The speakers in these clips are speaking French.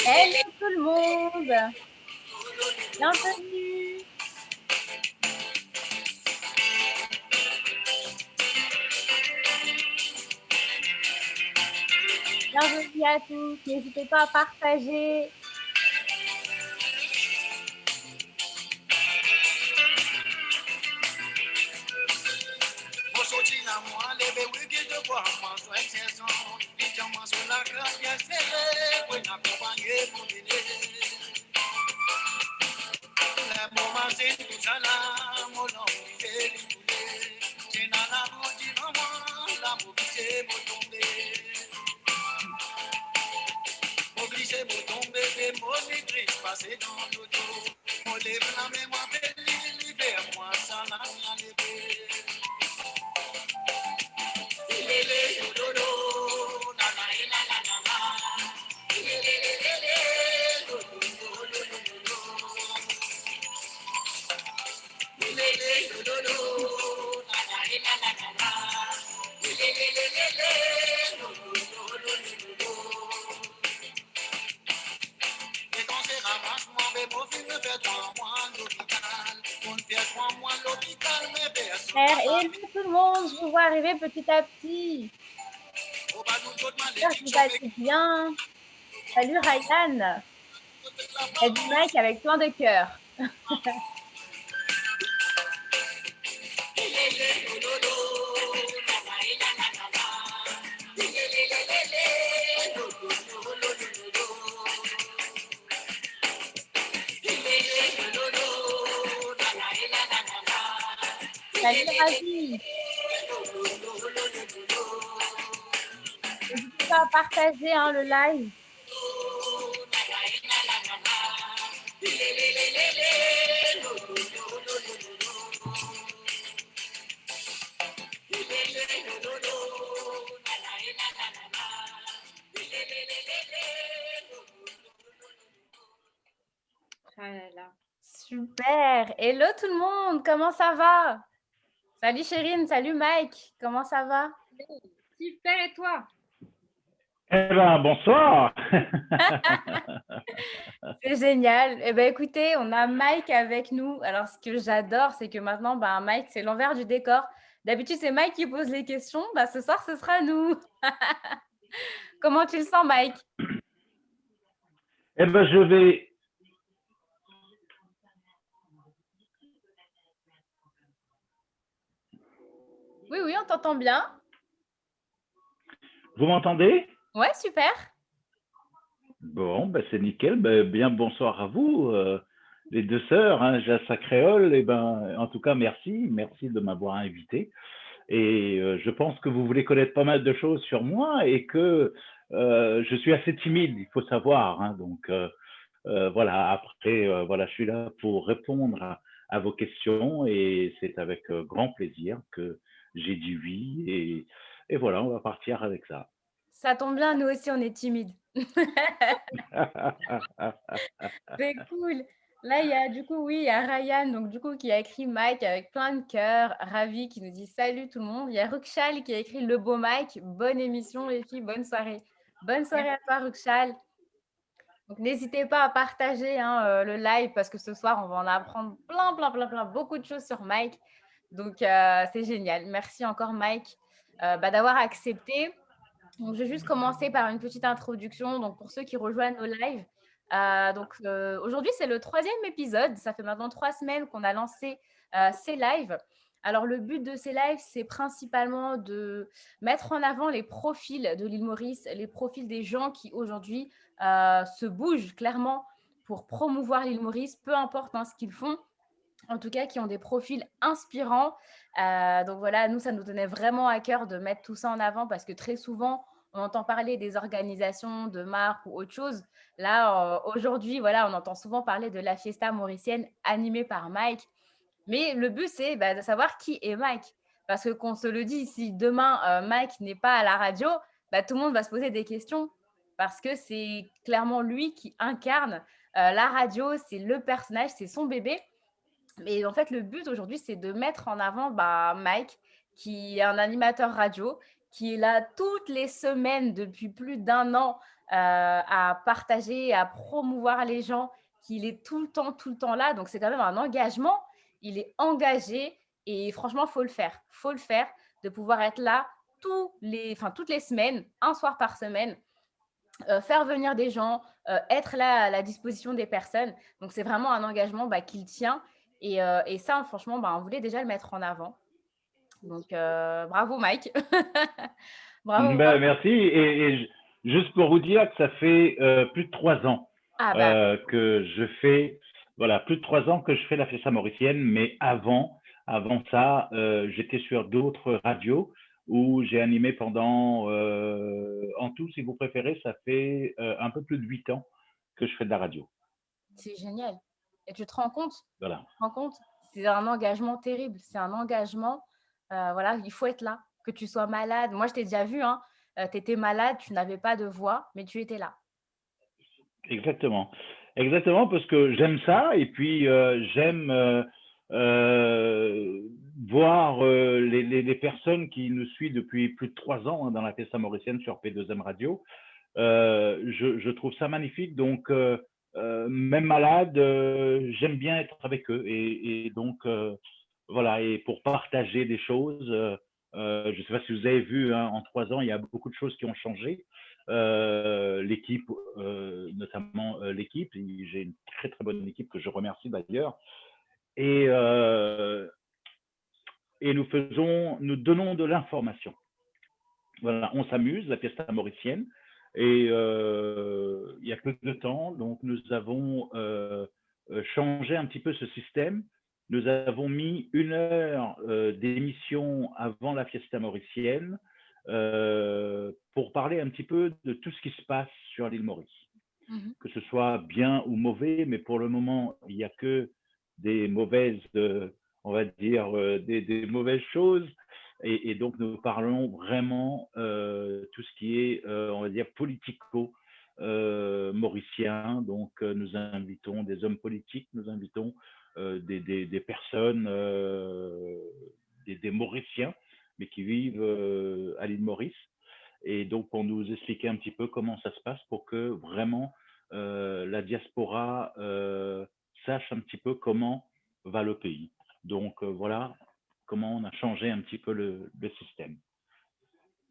Hello tout le monde, bienvenue. Bienvenue à tous, n'hésitez pas à partager. Hello tout le monde, je vous vois arriver petit à petit. J'espère que vous allez bien. Salut Ryan. Il y a du Mike avec plein de cœurs. Salut Ravi. N'hésitez pas à partager le live. Ah là là. Super. Hello tout le monde, comment ça va? Salut Chérine, salut Mike, comment ça va? Super, et toi? Eh bien, bonsoir. C'est génial. Eh bien, écoutez, on a Mike avec nous. Alors, ce que j'adore, c'est que maintenant, Mike, c'est l'envers du décor. D'habitude, c'est Mike qui pose les questions. Ce soir, ce sera nous. Comment tu le sens, Mike? Eh bien, je vais... Oui, oui, on t'entend bien. Vous m'entendez? Ouais, super. Bon, c'est nickel. Bien bonsoir à vous, les deux sœurs, Jassa Créole. En tout cas, merci de m'avoir invité. Et je pense que vous voulez connaître pas mal de choses sur moi et que je suis assez timide, il faut savoir. Donc voilà. Après, voilà, je suis là pour répondre à vos questions et c'est avec grand plaisir que j'ai dit oui. Et voilà, on va partir avec ça. Ça tombe bien, nous aussi, on est timides. C'est cool. Là, il y a il y a Ryan qui a écrit Mike avec plein de cœurs. Ravi qui nous dit salut tout le monde. Il y a Rukshal qui a écrit le beau Mike. Bonne émission les filles, bonne soirée. Bonne soirée à toi Rukshal. Donc n'hésitez pas à partager le live parce que ce soir on va en apprendre plein, beaucoup de choses sur Mike. Donc c'est génial. Merci encore Mike d'avoir accepté. Donc, je vais juste commencer par une petite introduction. Donc, pour ceux qui rejoignent nos lives, aujourd'hui, c'est le 3e épisode. Ça fait maintenant 3 semaines qu'on a lancé ces lives. Alors, le but de ces lives, c'est principalement de mettre en avant les profils de l'île Maurice, les profils des gens qui aujourd'hui se bougent clairement pour promouvoir l'île Maurice, peu importe ce qu'ils font. En tout cas, qui ont des profils inspirants. Donc voilà, nous, ça nous tenait vraiment à cœur de mettre tout ça en avant parce que très souvent, on entend parler des organisations, de marques ou autre chose. Là, aujourd'hui, voilà, on entend souvent parler de la fiesta mauricienne animée par Mike. Mais le but, c'est de savoir qui est Mike. Parce que qu'on se le dit, si demain, Mike n'est pas à la radio, tout le monde va se poser des questions. Parce que c'est clairement lui qui incarne la radio, c'est le personnage, c'est son bébé. Mais en fait, le but aujourd'hui, c'est de mettre en avant Mike, qui est un animateur radio, qui est là toutes les semaines depuis plus d'un an à partager, à promouvoir les gens, qu'il est tout le temps là. Donc, c'est quand même un engagement. Il est engagé et franchement, il faut le faire. Il faut le faire de pouvoir être là toutes les semaines, un soir par semaine, faire venir des gens, être là à la disposition des personnes. Donc, c'est vraiment un engagement qu'il tient. Et ça, franchement, on voulait déjà le mettre en avant. Donc, bravo Mike. Bravo, Ben, bravo. merci. Juste pour vous dire que ça fait plus de 3 ans Ah que je fais, voilà, plus de 3 ans que je fais la fiesta mauricienne, mais avant ça, j'étais sur d'autres radios où j'ai animé pendant, en tout, si vous préférez, ça fait un peu plus de 8 ans que je fais de la radio. c'est génial. Et tu te rends compte? Voilà. Tu te rends compte? C'est un engagement terrible. C'est un engagement. Voilà, il faut être là. Que tu sois malade. Moi, je t'ai déjà vu, hein. Tu étais malade, tu n'avais pas de voix, mais tu étais là. Exactement. Exactement, parce que j'aime ça et puis j'aime euh, voir les personnes qui nous suivent depuis plus de 3 ans dans la Fiesta Mauricienne sur P2M Radio. Je trouve ça magnifique. Donc, même malade, j'aime bien être avec eux. Et donc, voilà, et pour partager des choses, je ne sais pas si vous avez vu, hein, en 3 ans, il y a beaucoup de choses qui ont changé. L'équipe, notamment l'équipe, j'ai une très très bonne équipe que je remercie d'ailleurs. Et, nous donnons de l'information. Voilà, on s'amuse, la fiesta mauricienne. Et il y a peu de temps, donc nous avons changé un petit peu ce système. Nous avons mis 1 heure d'émission avant la fiesta mauricienne pour parler un petit peu de tout ce qui se passe sur l'île Maurice. Mhm. Que ce soit bien ou mauvais, mais pour le moment, il n'y a que des mauvaises, on va dire, des mauvaises choses. Et donc, nous parlons vraiment tout ce qui est, on va dire, politico-mauricien. Donc, nous invitons des hommes politiques, nous invitons des personnes, des Mauriciens, mais qui vivent à l'île Maurice. Et donc, pour nous expliquer un petit peu comment ça se passe pour que vraiment la diaspora sache un petit peu comment va le pays. Donc, voilà comment on a changé un petit peu le système.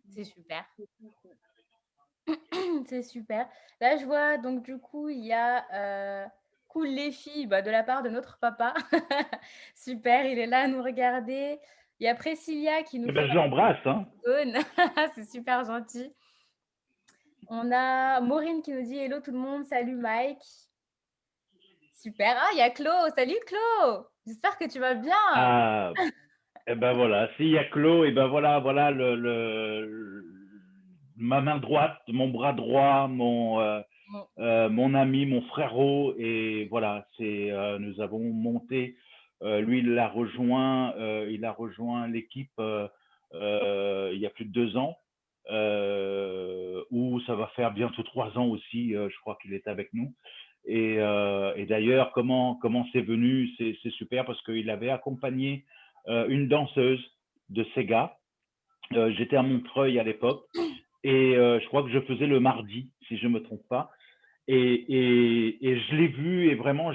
C'est super. C'est super. Là, je vois, donc du coup, il y a Cool les filles de la part de notre papa. Super, il est là à nous regarder. Il y a Priscilla qui nous Eh fait ben, je l'embrasse, hein. un cône. C'est super gentil. On a Maureen qui nous dit hello tout le monde, salut Mike. Super. Ah, il y a Claude. Salut Claude. J'espère que tu vas bien. Ah, et ben voilà, s'il y a Clos, et ben voilà ma main droite, mon bras droit, Bon. mon ami, mon frérot, et voilà, nous avons monté. Lui, il a rejoint l'équipe il y a plus de 2 ans, où ça va faire bientôt 3 ans aussi. Je crois qu'il est avec nous. Et d'ailleurs, comment c'est venu, c'est super parce qu'il avait accompagné une danseuse de Sega. J'étais à Montreuil à l'époque et je crois que je faisais le mardi, si je ne me trompe pas. Et je l'ai vu et vraiment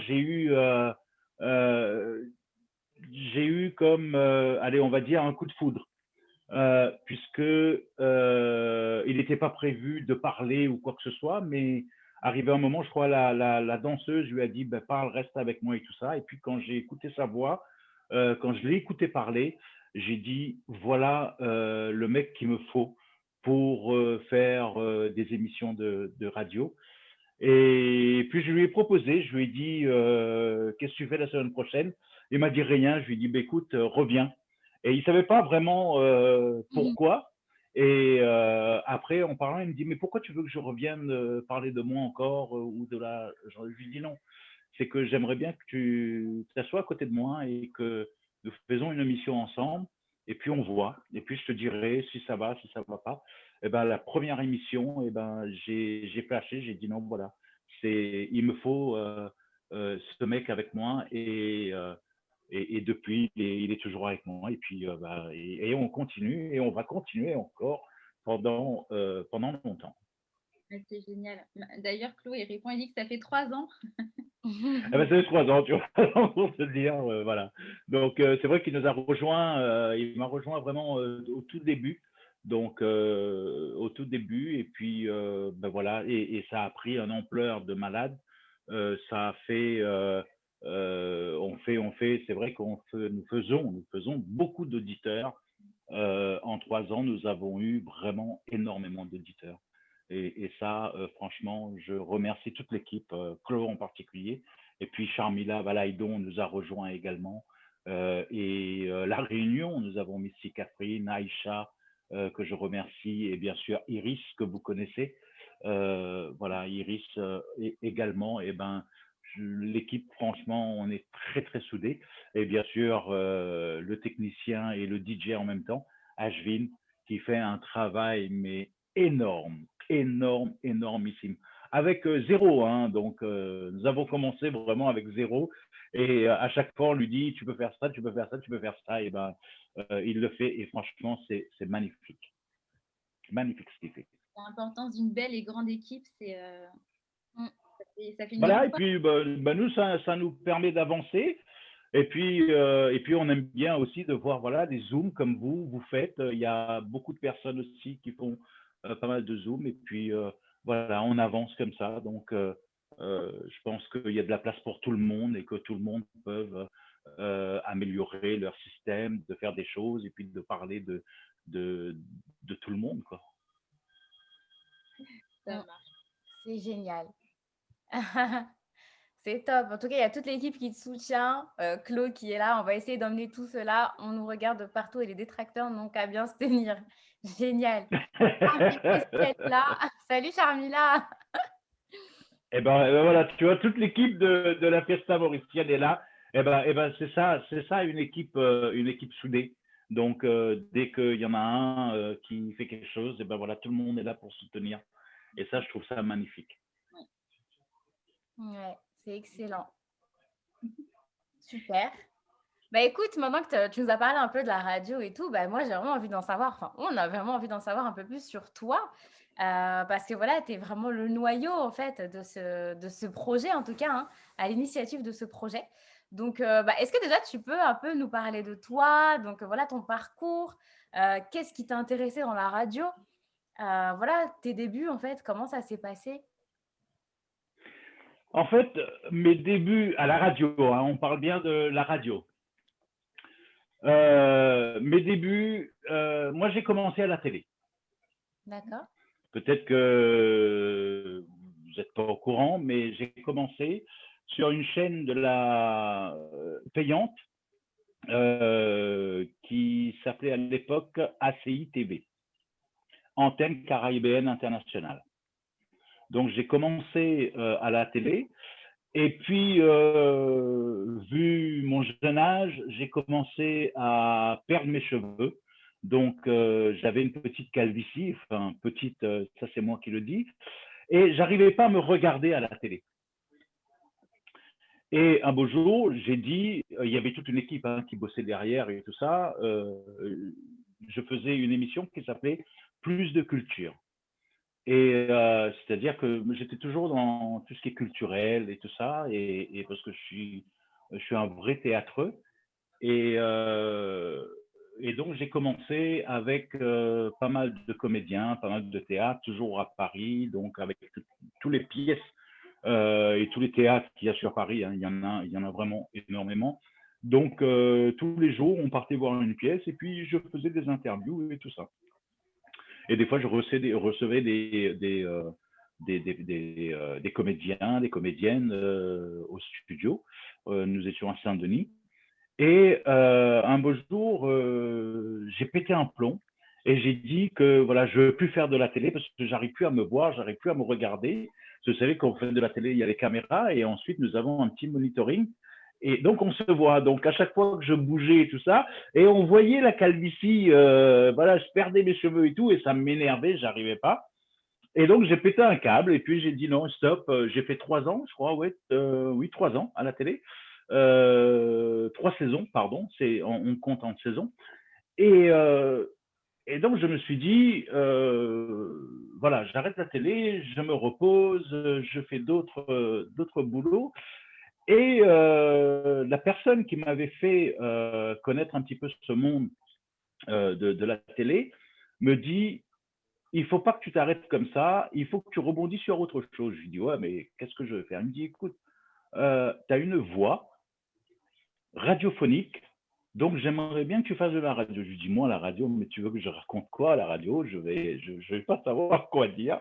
euh, j'ai eu comme, allez, on va dire un coup de foudre, puisque il n'était pas prévu de parler ou quoi que ce soit, mais arrivé un moment, je crois, la danseuse lui a dit, ben, parle, reste avec moi et tout ça. Et puis quand j'ai écouté sa voix, quand je l'ai écouté parler, j'ai dit, voilà le mec qu'il me faut pour faire des émissions de radio. Et puis je lui ai proposé, je lui ai dit, qu'est-ce que tu fais la semaine prochaine? Il m'a dit rien, je lui ai dit, bah, écoute, reviens. Et il ne savait pas vraiment pourquoi. Et après, en parlant, il me dit, mais pourquoi tu veux que je revienne parler de moi encore ou de la… Je lui ai dit non, c'est que j'aimerais bien que tu t'assoies à côté de moi et que nous faisons une émission ensemble. Et puis on voit. Et puis je te dirai si ça va, si ça va pas. Et ben la première émission, et ben j'ai flashé, j'ai dit non, voilà, il me faut ce mec avec moi et depuis il est toujours avec moi. Et puis et on continue et on va continuer encore pendant longtemps. C'est génial. D'ailleurs, Chloé répond, il dit que ça fait 3 ans. Ah ben, ça fait 3 ans, tu vois, pour te dire, voilà. Donc, c'est vrai qu'il nous a rejoint, il m'a rejoint vraiment au tout début. Donc, au tout début, et puis, ben voilà, et ça a pris une ampleur de malade. Ça a fait, c'est vrai nous faisons beaucoup d'auditeurs. En 3 ans, nous avons eu vraiment énormément d'auditeurs. Et ça, franchement, je remercie toute l'équipe, Chloé en particulier. Et puis Charmila Valaidon nous a rejoint également. La Réunion, nous avons Missy Catherine, Aïcha, que je remercie, et bien sûr Iris, que vous connaissez. Voilà, Iris également. Et ben, l'équipe, franchement, on est très, très soudés. Et bien sûr, le technicien et le DJ en même temps, Ashvin, qui fait un travail, mais énorme, énorme, énormissime. Avec zéro, hein, donc nous avons commencé vraiment avec zéro. Et à chaque fois, on lui dit, tu peux faire ça, tu peux faire ça, tu peux faire ça. Et ben, il le fait. Et franchement, c'est magnifique. Magnifique ce qu'il fait. L'importance d'une belle et grande équipe, Mm. ça fait une Voilà, grande et force. puis nous, ça nous permet d'avancer. Et puis, on aime bien aussi de voir voilà, des Zooms comme vous faites. Il y a beaucoup de personnes aussi qui font pas mal de Zooms. Et puis, voilà, on avance comme ça. Donc, je pense qu'il y a de la place pour tout le monde et que tout le monde peut améliorer leur système, de faire des choses et puis de parler de, de tout le monde, quoi. Ça Mm. marche. C'est génial. C'est top. En tout cas, il y a toute l'équipe qui te soutient. Claude qui est là. On va essayer d'emmener tout cela. On nous regarde de partout et les détracteurs n'ont qu'à bien se tenir. Génial. Charmila aussi, elle est là. Salut Charmila. Eh ben voilà, tu vois, toute l'équipe de la Fiesta Mauricienne est là. Eh ben c'est ça une équipe soudée. Donc, dès qu'il y en a un qui fait quelque chose, eh ben voilà, tout le monde est là pour soutenir. Et ça, je trouve ça magnifique. Ouais, c'est excellent. Super. Bah écoute, maintenant que tu nous as parlé un peu de la radio et tout, bah moi j'ai vraiment envie d'en savoir, enfin on a vraiment envie d'en savoir un peu plus sur toi, parce que voilà, tu es vraiment le noyau en fait de ce projet en tout cas, hein, à l'initiative de ce projet. Donc bah, est-ce que déjà tu peux un peu nous parler de toi, donc voilà ton parcours, qu'est-ce qui t'a intéressé dans la radio, voilà tes débuts en fait, comment ça s'est passé? En fait, mes débuts à la radio, hein, on parle bien de la radio. Mes débuts, moi j'ai commencé à la télé. D'accord. Peut-être que vous n'êtes pas au courant, mais j'ai commencé sur une chaîne de la payante qui s'appelait à l'époque ACI TV, Antenne Caribéenne Internationale. Donc j'ai commencé à la télé et puis vu mon jeune âge, j'ai commencé à perdre mes cheveux. Donc j'avais une petite calvitie, enfin petite, ça c'est moi qui le dis, et j'arrivais pas à me regarder à la télé. Et un beau jour, j'ai dit, il y avait toute une équipe hein, qui bossait derrière et tout ça. Je faisais une émission qui s'appelait Plus de culture. Et c'est-à-dire que j'étais toujours dans tout ce qui est culturel et tout ça, et parce que je suis un vrai théâtreux. Et, euh, et donc j'ai commencé avec pas mal de comédiens, pas mal de théâtre, toujours à Paris, donc avec tous les pièces et tous les théâtres qu'il y a sur Paris, hein, il y en a vraiment énormément. Donc tous les jours, on partait voir une pièce et puis je faisais des interviews et tout ça. Et des fois, je recevais des comédiens, des comédiennes au studio. Nous étions à Saint-Denis. Et un beau jour, j'ai pété un plomb et j'ai dit que voilà, je ne veux plus faire de la télé parce que j'arrive plus à me voir, j'arrive plus à me regarder. Vous savez, quand on fait de la télé, il y a les caméras et ensuite nous avons un petit monitoring. Et donc on se voit. Donc à chaque fois que je bougeais et tout ça, et on voyait la calvitie, voilà, je perdais mes cheveux et tout, et ça m'énervait, j'arrivais pas. Et donc j'ai pété un câble et puis j'ai dit non, stop. J'ai fait 3 ans, je crois, ouais, oui, 3 ans à la télé. 3 saisons, pardon, on compte en saison. Et, euh, et donc je me suis dit, voilà, j'arrête la télé, je me repose, je fais d'autres boulots. Et la personne qui m'avait fait connaître un petit peu ce monde de la télé me dit, il faut pas que tu t'arrêtes comme ça, il faut que tu rebondis sur autre chose. Je lui dis, ouais, mais qu'est-ce que je vais faire? Il me dit, écoute, tu as une voix radiophonique, donc j'aimerais bien que tu fasses de la radio. Je lui dis, moi, la radio, mais tu veux que je raconte quoi à la radio? Je vais pas savoir quoi dire.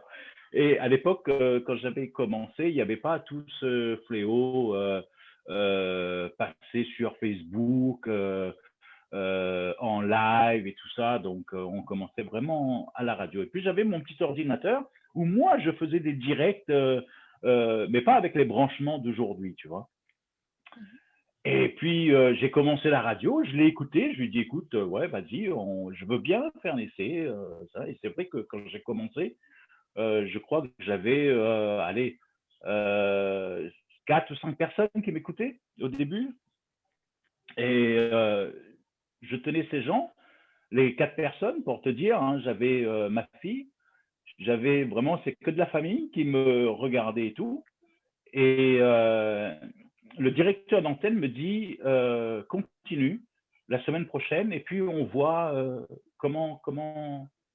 Et à l'époque, quand j'avais commencé, il n'y avait pas tout ce fléau passé sur Facebook, en live et tout ça. Donc, on commençait vraiment à la radio. Et puis, j'avais mon petit ordinateur où moi, je faisais des directs, mais pas avec les branchements d'aujourd'hui, tu vois. Et puis, j'ai commencé la radio, je l'ai écouté, je lui ai dit, écoute, ouais, vas-y, je veux bien faire un essai. Ça. Et c'est vrai que quand j'ai commencé, je crois que j'avais, allez, 4 ou 5 personnes qui m'écoutaient au début. Et je tenais ces gens, les 4 personnes, pour te dire, hein, j'avais ma fille, j'avais vraiment, c'est que de la famille qui me regardait et tout. Et le directeur d'antenne me dit, continue la semaine prochaine et puis on voit comment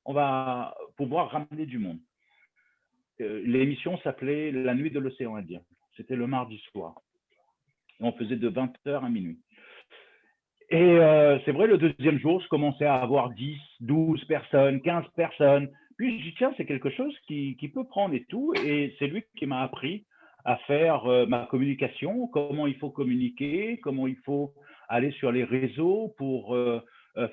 on va pouvoir ramener du monde. L'émission s'appelait La nuit de l'océan Indien. C'était le mardi soir. Et on faisait de 20h à minuit. Et c'est vrai, le deuxième jour, je commençais à avoir 10, 12 personnes, 15 personnes. Puis je dis, tiens, c'est quelque chose qui peut prendre et tout. Et c'est lui qui m'a appris à faire ma communication, comment il faut communiquer, comment il faut aller sur les réseaux pour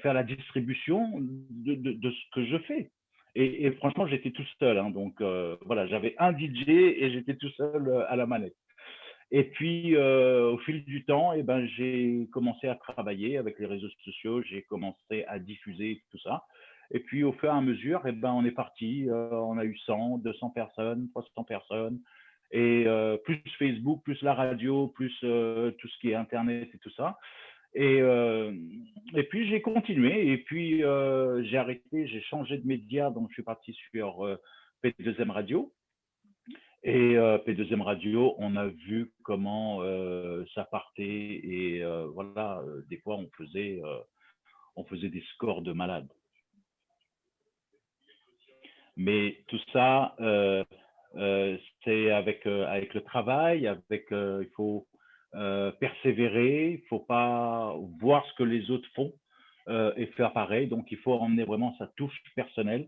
faire la distribution de ce que je fais. Et franchement, j'étais tout seul. Hein, donc voilà, j'avais un DJ et j'étais tout seul à la manette. Et puis, au fil du temps, eh ben, j'ai commencé à travailler avec les réseaux sociaux, j'ai commencé à diffuser tout ça. Et puis, au fur et à mesure, eh ben, on est parti. On a eu 100, 200 personnes, 300 personnes. Et plus Facebook, plus la radio, plus tout ce qui est Internet et tout ça. Et, puis, j'ai continué. Et puis, j'ai arrêté, j'ai changé de média. Donc, je suis parti sur P2M Radio. Et P2M Radio, on a vu comment ça partait et voilà, des fois on faisait des scores de malades. Mais tout ça, c'est avec le travail, il faut persévérer, il faut pas voir ce que les autres font et faire pareil. Donc il faut emmener vraiment sa touche personnelle.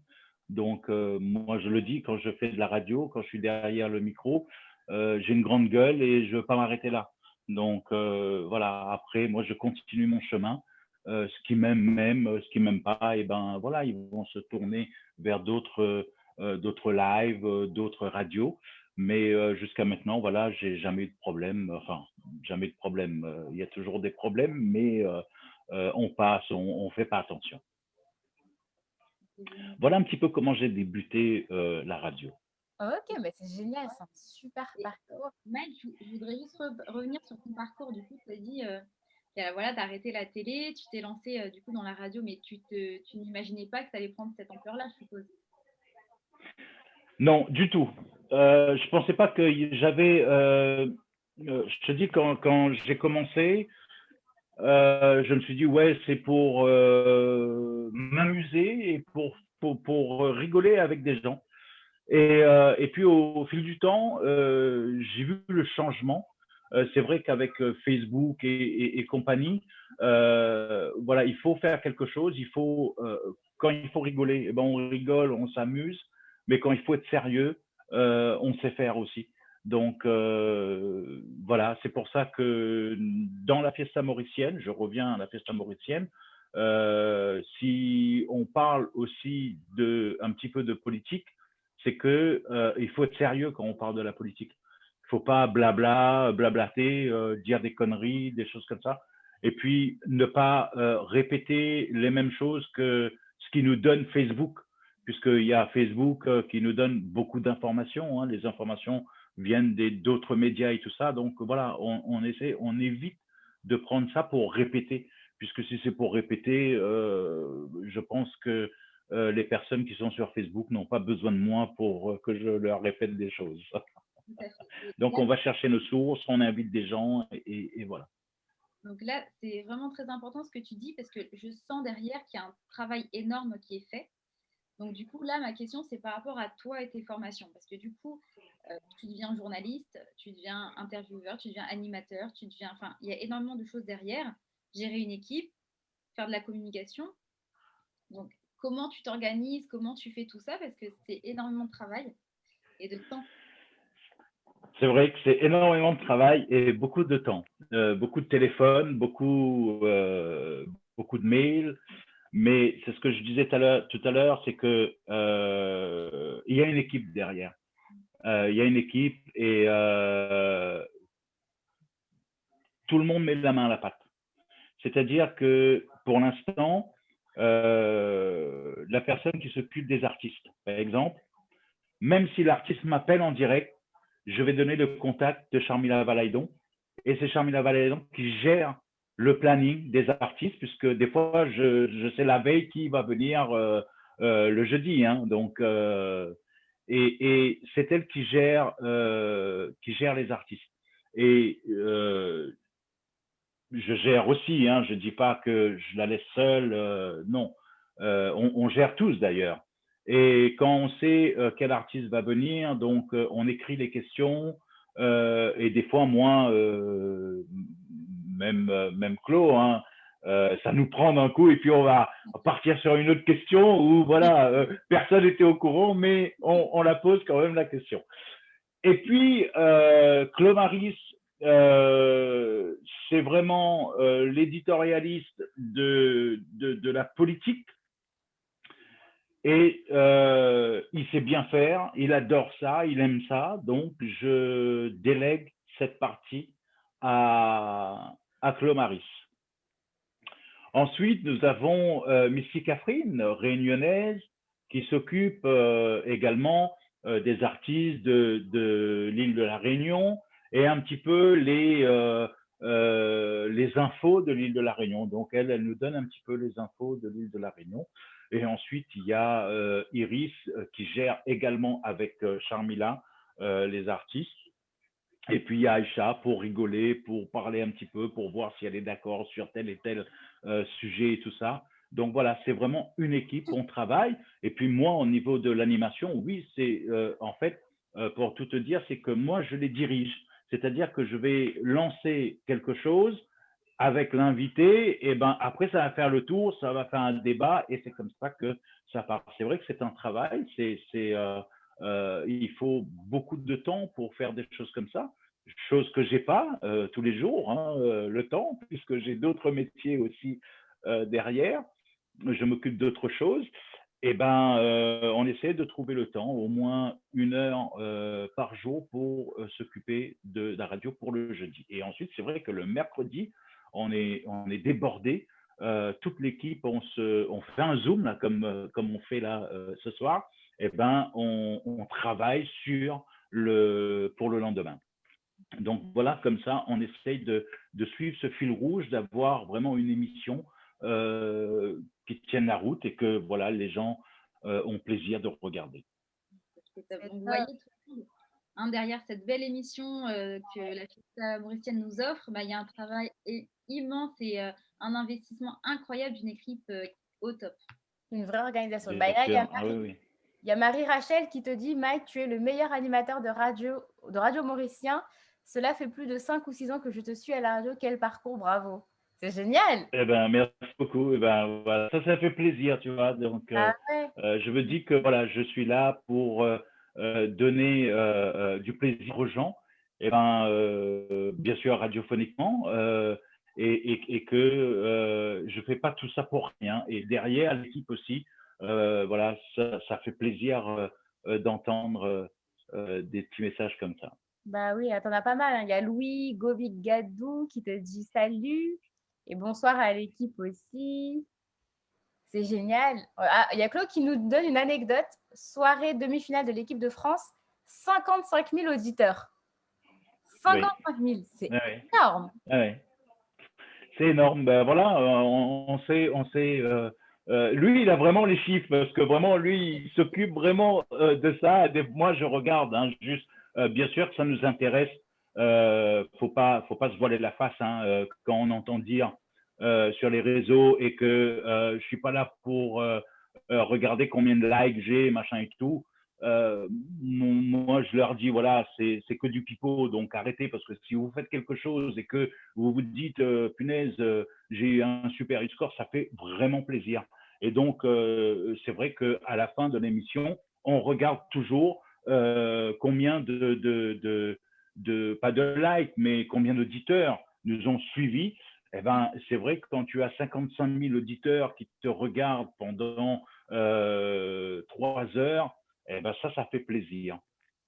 Donc moi je le dis quand je fais de la radio, quand je suis derrière le micro, j'ai une grande gueule et je veux pas m'arrêter là. Donc voilà, après moi je continue mon chemin. Ce qui m'aiment, ce qui m'aiment pas, et ben voilà, ils vont se tourner vers d'autres lives, d'autres radios. Mais jusqu'à maintenant, voilà, j'ai jamais eu de problème. Enfin, jamais de problème. Il y a toujours des problèmes, mais on passe, on fait pas attention. Voilà un petit peu comment j'ai débuté la radio. Ok, mais c'est génial, c'est un super parcours. Mike, je voudrais juste revenir sur ton parcours. Du coup, tu as dit, voilà, tu as arrêté la télé, tu t'es lancé du coup dans la radio, mais tu n'imaginais pas que ça allait prendre cette ampleur-là, je suppose. Non, du tout. Je pensais pas que j'avais. Je te dis, quand j'ai commencé, je me suis dit, ouais, c'est pour m'amuser et pour rigoler avec des gens. Et puis, au fil du temps, j'ai vu le changement. C'est vrai qu'avec Facebook et compagnie, voilà, il faut faire quelque chose. Quand il faut rigoler, eh ben, on rigole, on s'amuse. Mais quand il faut être sérieux, on sait faire aussi. Donc voilà, c'est pour ça que dans la fiesta mauricienne, je reviens à la fiesta mauricienne, si on parle aussi un petit peu de politique, c'est que il faut être sérieux quand on parle de la politique. Il faut pas blablater, dire des conneries, des choses comme ça. Et puis, ne pas répéter les mêmes choses que ce qui nous donne Facebook, puisqu'il y a Facebook qui nous donne beaucoup d'informations. Hein. Les informations viennent d'autres médias et tout ça. Donc, voilà, on évite de prendre ça pour répéter, puisque si c'est pour répéter, je pense que les personnes qui sont sur Facebook n'ont pas besoin de moi pour que je leur répète des choses. Tout à fait. Et Donc, là, on va chercher nos sources, on invite des gens et voilà. donc là, c'est vraiment très important ce que tu dis parce que je sens derrière qu'il y a un travail énorme qui est fait. Donc du coup, là, ma question, c'est par rapport à toi et tes formations. Parce que du coup, tu deviens journaliste, tu deviens intervieweur, tu deviens animateur, tu deviens... Enfin, il y a énormément de choses derrière. Gérer une équipe, faire de la communication. Donc, comment tu t'organises, comment tu fais tout ça? Parce que c'est énormément de travail et de temps. C'est vrai que c'est énormément de travail et beaucoup de temps. Beaucoup de téléphones, beaucoup de mails. Mais c'est ce que je disais tout à l'heure, c'est que il y a une équipe derrière. Il y a une équipe et tout le monde met la main à la pâte. C'est-à-dire que pour l'instant, la personne qui s'occupe des artistes, par exemple, même si l'artiste m'appelle en direct, je vais donner le contact de Charmila Valaydon. Et c'est Charmila Valaydon qui gère le planning des artistes, puisque des fois, je sais la veille qui va venir le jeudi. Hein, donc, et c'est elle qui gère les artistes. Et je gère aussi, hein, je ne dis pas que je la laisse seule, non. On gère tous d'ailleurs. Et quand on sait quel artiste va venir, donc on écrit les questions, et des fois, moi, même Claude, hein, ça nous prend d'un coup et puis on va partir sur une autre question où voilà, personne n'était au courant, mais on la pose quand même la question. Et puis, Clomaris, c'est vraiment l'éditorialiste de la politique. Et il sait bien faire, il adore ça, il aime ça. Donc, je délègue cette partie à Clomaris. Ensuite, nous avons Missy Catherine, réunionnaise, qui s'occupe également des artistes de l'île de la Réunion et un petit peu les infos de l'île de la Réunion. Donc, elle nous donne un petit peu les infos de l'île de la Réunion. Et ensuite, il y a Iris qui gère également avec Charmila les artistes. Et puis, il y a Aïcha pour rigoler, pour parler un petit peu, pour voir si elle est d'accord sur tel et tel sujet et tout ça. Donc voilà, c'est vraiment une équipe, on travaille. Et puis moi, au niveau de l'animation, oui, c'est en fait, pour tout te dire, c'est que moi, je les dirige. C'est-à-dire que je vais lancer quelque chose avec l'invité, et ben après, ça va faire le tour, ça va faire un débat, et c'est comme ça que ça part. C'est vrai que c'est un travail, il faut beaucoup de temps pour faire des choses comme ça, chose que j'ai pas tous les jours, hein, le temps, puisque j'ai d'autres métiers aussi derrière. Je m'occupe d'autres choses. Et ben, on essaie de trouver le temps, au moins 1 heure par jour pour s'occuper de la radio pour le jeudi. Et ensuite, c'est vrai que le mercredi, on est débordé. Toute l'équipe, on fait un zoom là, comme on fait là ce soir. Et ben, on travaille pour le lendemain. Donc voilà, comme ça, on essaye de suivre ce fil rouge, d'avoir vraiment une émission qui tienne la route et que voilà, les gens ont plaisir de regarder. Donc, vous voyez, hein, derrière cette belle émission que la Fiesta mauricienne nous offre, bah, il y a un travail immense et un investissement incroyable d'une équipe au top. Une vraie organisation. Bien Bah, sûr. Ah, oui, oui. Il y a Marie-Rachel qui te dit « Mike, tu es le meilleur animateur de radio mauricien. Cela fait plus de 5 ou 6 ans que je te suis à la radio. Quel parcours, bravo !» C'est génial. Eh ben, merci beaucoup. Eh ben, voilà. Ça fait plaisir, tu vois. Donc, Ah ouais. je me dis que voilà, je suis là pour donner du plaisir aux gens. Et ben, bien sûr, radiophoniquement, et que je fais pas tout ça pour rien. Et derrière l'équipe aussi, voilà, ça fait plaisir d'entendre des petits messages comme ça. Bah oui, attends, on a pas mal, hein. Il y a Louis Govik Gadou qui te dit salut et bonsoir à l'équipe aussi. C'est génial. Ah, il y a Claude qui nous donne une anecdote. Soirée demi-finale de l'équipe de France, 55 000 auditeurs. Oui. 55 000, c'est Ouais, énorme. ouais. C'est énorme. Ben voilà, on sait. Lui, il a vraiment les chiffres parce que vraiment, lui, il s'occupe vraiment de ça. Moi, je regarde, hein, juste. Bien sûr que ça nous intéresse. Faut pas se voiler la face hein, quand on entend dire sur les réseaux et que je suis pas là pour regarder combien de likes j'ai, machin et tout. Moi, je leur dis, voilà, c'est que du pipeau, donc arrêtez, parce que si vous faites quelque chose et que vous vous dites, punaise, j'ai eu un super score, ça fait vraiment plaisir. Et donc, c'est vrai qu'à la fin de l'émission, on regarde toujours combien pas de likes, mais combien d'auditeurs nous ont suivis. Eh ben, c'est vrai que quand tu as 55 000 auditeurs qui te regardent pendant 3 heures, eh ben ça fait plaisir.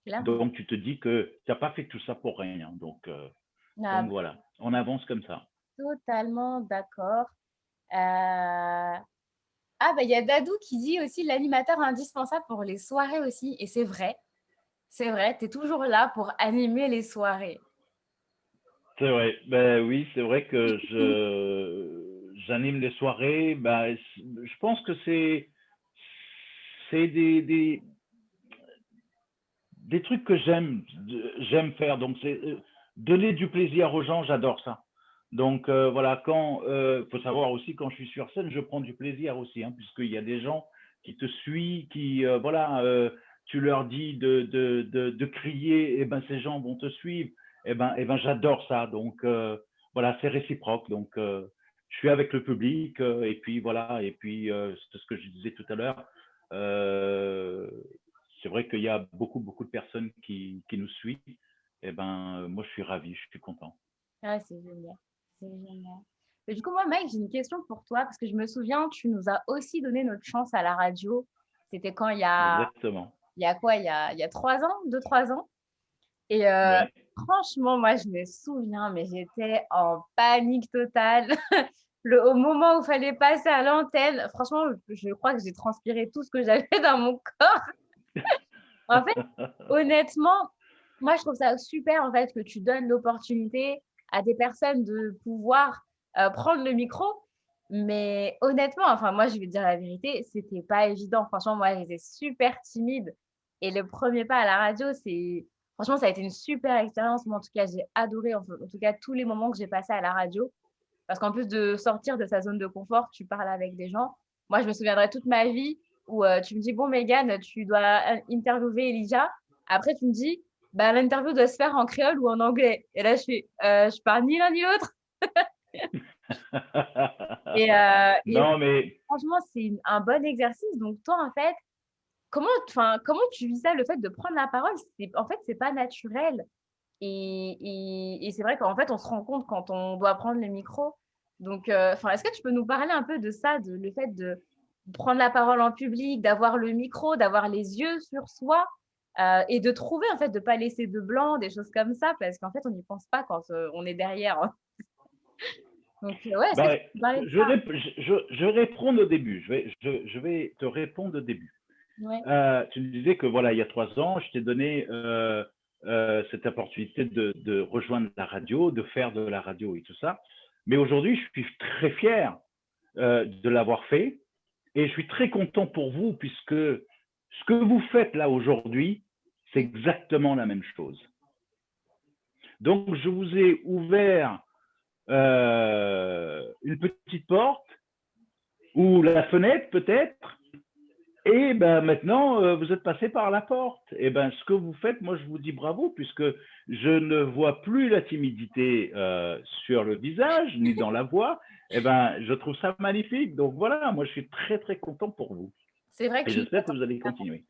Clairement. Donc, tu te dis que tu n'as pas fait tout ça pour rien. Donc Ah, voilà, on avance comme ça. totalement d'accord. Ah, bah, il y a Dadou qui dit aussi l'animateur indispensable pour les soirées aussi. Et c'est vrai, tu es toujours là pour animer les soirées. C'est vrai, ben oui, c'est vrai que j'anime les soirées. Ben, je pense que c'est des trucs que j'aime faire. Donc, c'est donner du plaisir aux gens, j'adore ça. Donc, voilà, faut savoir aussi, quand je suis sur scène, je prends du plaisir aussi, hein, puisqu'il y a des gens qui te suivent, voilà, tu leur dis de crier, et ben ces gens vont te suivre. Et ben j'adore ça. Donc, voilà, c'est réciproque. Donc, je suis avec le public, et puis voilà, et puis c'est ce que je disais tout à l'heure. C'est vrai qu'il y a beaucoup de personnes qui nous suivent. Et ben, moi, je suis ravi, je suis content. Ah, c'est génial. C'est génial. Et du coup, moi, Mike, j'ai une question pour toi, parce que je me souviens, tu nous as aussi donné notre chance à la radio. C'était quand Exactement. il y a quoi? Il y a 3 ans, 2, 3 ans. Et Ouais. franchement, moi, je me souviens, mais j'étais en panique totale. Au moment où il fallait passer à l'antenne, franchement, je crois que j'ai transpiré tout ce que j'avais dans mon corps. En fait, honnêtement, moi, je trouve ça super, en fait, que tu donnes l'opportunité à des personnes de pouvoir prendre le micro. Mais honnêtement, enfin, moi, je vais te dire la vérité, c'était pas évident. Franchement, moi, j'étais super timide. Et le premier pas à la radio, franchement, ça a été une super expérience. Moi, en tout cas, j'ai adoré, en tout cas, tous les moments que j'ai passés à la radio. Parce qu'en plus de sortir de sa zone de confort, tu parles avec des gens. Moi, je me souviendrai toute ma vie où tu me dis, bon, Mégane, tu dois interviewer Elijah. Après, tu me dis, bah, l'interview doit se faire en créole ou en anglais. Et là, je parle ni l'un ni l'autre. Et Non, mais franchement, c'est un bon exercice. Donc, toi, en fait, comment tu vis ça, le fait de prendre la parole? En fait, c'est pas naturel. Et c'est vrai qu'en fait, on se rend compte quand on doit prendre le micro. Donc, est-ce que tu peux nous parler un peu de ça, le fait de prendre la parole en public, d'avoir le micro, d'avoir les yeux sur soi et de trouver, en fait, de ne pas laisser de blanc, des choses comme ça, parce qu'en fait, on n'y pense pas quand on est derrière, hein. Donc, ouais, est-ce que tu bah, peux nous parler de ça? je réponds au début. Je vais te répondre au début. Ouais. Tu me disais que voilà, il y a 3 ans, je t'ai donné cette opportunité de rejoindre la radio, de faire de la radio et tout ça. Mais aujourd'hui, je suis très fier de l'avoir fait et je suis très content pour vous puisque ce que vous faites là aujourd'hui, c'est exactement la même chose. Donc, je vous ai ouvert une petite porte ou la fenêtre peut-être. Et ben maintenant, vous êtes passé par la porte. Et ben ce que vous faites, moi je vous dis bravo, puisque je ne vois plus la timidité sur le visage ni dans la voix. Et ben je trouve ça magnifique. Donc voilà, moi je suis très très content pour vous. C'est vrai que Et tu nous as j'espère que tendu vous allez la main. continuer.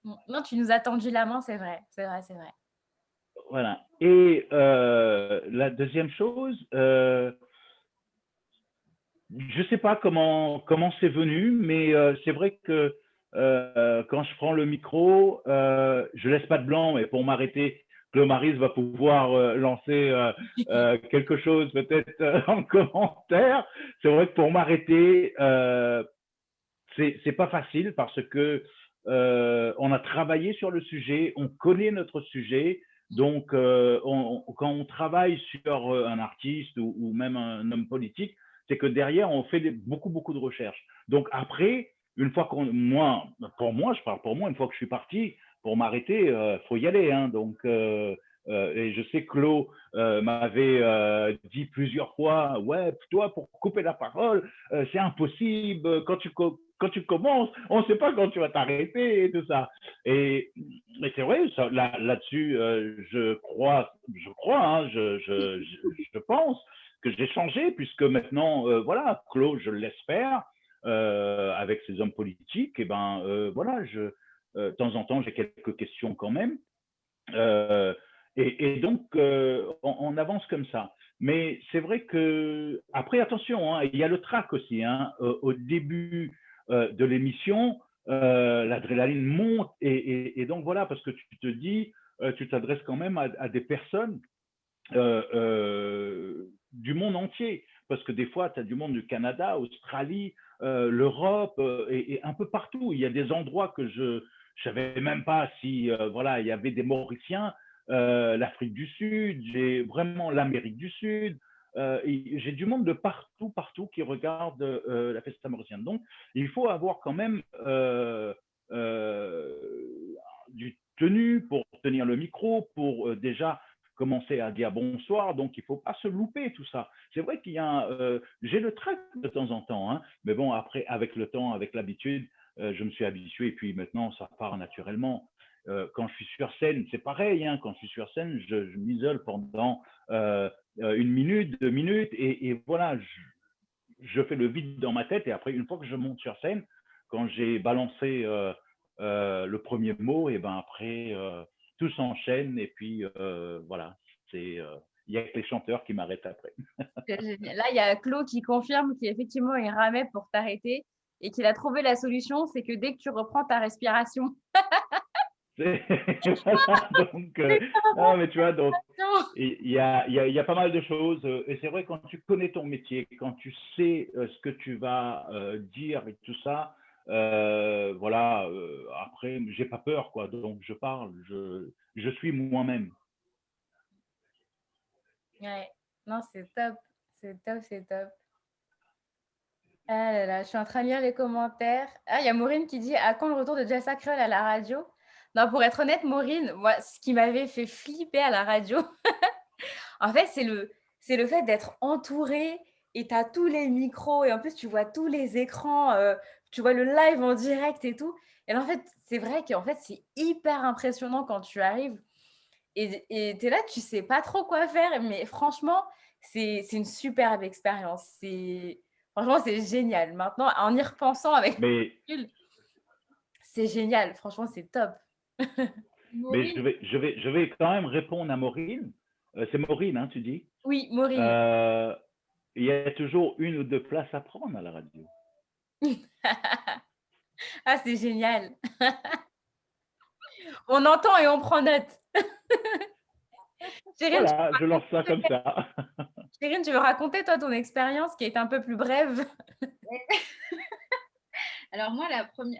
Non, tu nous as tendu la main, c'est vrai, c'est vrai, c'est vrai. Voilà. Et la deuxième chose, je ne sais pas comment c'est venu, mais c'est vrai que quand je prends le micro, je laisse pas de blanc, mais pour m'arrêter, Clomaris va pouvoir lancer quelque chose peut-être en commentaire. C'est vrai que pour m'arrêter, c'est pas facile parce que on a travaillé sur le sujet, on connaît notre sujet. Donc, quand on travaille sur un artiste ou même un homme politique, c'est que derrière, on fait beaucoup, beaucoup de recherches. Donc, après, une fois pour moi, je parle pour moi, une fois que je suis parti, pour m'arrêter, faut y aller. Hein. Donc, et je sais que Claude m'avait dit plusieurs fois, ouais, toi, pour couper la parole, c'est impossible. Quand tu commences, on ne sait pas quand tu vas t'arrêter et tout ça. Et c'est vrai, là-dessus, je crois, hein, je pense que j'ai changé puisque maintenant, voilà, Claude, je le laisse faire avec ses hommes politiques. Et ben, voilà, de temps en temps, j'ai quelques questions quand même. Euh, et donc, on avance comme ça. Mais c'est vrai que, après, attention, hein, il y a le track aussi. Hein, au début de l'émission, l'adrénaline monte. Et donc, voilà, parce que tu te dis, tu t'adresses quand même à des personnes du monde entier. Parce que des fois, tu as du monde du Canada, Australie, l'Europe et un peu partout. Il y a des endroits que je ne savais même pas si voilà, il y avait des Mauriciens, l'Afrique du Sud, j'ai vraiment l'Amérique du Sud. J'ai du monde de partout, partout qui regarde la festa mauricienne. Donc, il faut avoir quand même euh, du tenue pour tenir le micro, pour déjà commencer à dire bonsoir, donc il ne faut pas se louper tout ça. C'est vrai qu'il y a, j'ai le trac de temps en temps, hein, mais bon, après, avec le temps, avec l'habitude, je me suis habitué et puis maintenant, ça part naturellement. Quand je suis sur scène, c'est pareil, hein, quand je suis sur scène, je m'isole pendant 1 minute, 2 minutes et voilà, je fais le vide dans ma tête et après, une fois que je monte sur scène, quand j'ai balancé le premier mot, et ben après, tout s'enchaîne et puis voilà, il y a que les chanteurs qui m'arrêtent après. C'est génial. Là, il y a Claude qui confirme qu'effectivement, il ramait pour t'arrêter et qu'il a trouvé la solution, c'est que dès que tu reprends ta respiration, Voilà, donc, non, mais tu vois, donc, il y a pas mal de choses. Et c'est vrai, quand tu connais ton métier, quand tu sais ce que tu vas dire et tout ça, voilà, après, j'ai pas peur, quoi. Donc, je parle, je suis moi-même. ouais. Non, c'est top. C'est top, c'est top. Ah là là, je suis en train de lire les commentaires. Ah, il y a Maureen qui dit à quand le retour de Jessa Krull à la radio? Non, pour être honnête, Maureen, moi, ce qui m'avait fait flipper à la radio, en fait, c'est le fait d'être entourée et tu as tous les micros et en plus, tu vois tous les écrans, tu vois le live en direct et tout. Et là, en fait, c'est vrai qu'en fait, c'est hyper impressionnant quand tu arrives et tu es là, tu sais pas trop quoi faire. Mais franchement, c'est une superbe expérience. Franchement, c'est génial. Maintenant, en y repensant avec Mais, recul, c'est génial. Franchement, c'est top. mais Maureen, je vais quand même répondre à Maureen. C'est Maureen, hein, tu dis. Oui, Maureen. Euh, il y a toujours 1 ou 2 places à prendre à la radio. Ah, c'est génial. On entend et on prend note. Cyrine, Voilà, je lance ça comme ça. Tu veux raconter, toi, ton expérience qui est un peu plus brève? alors moi,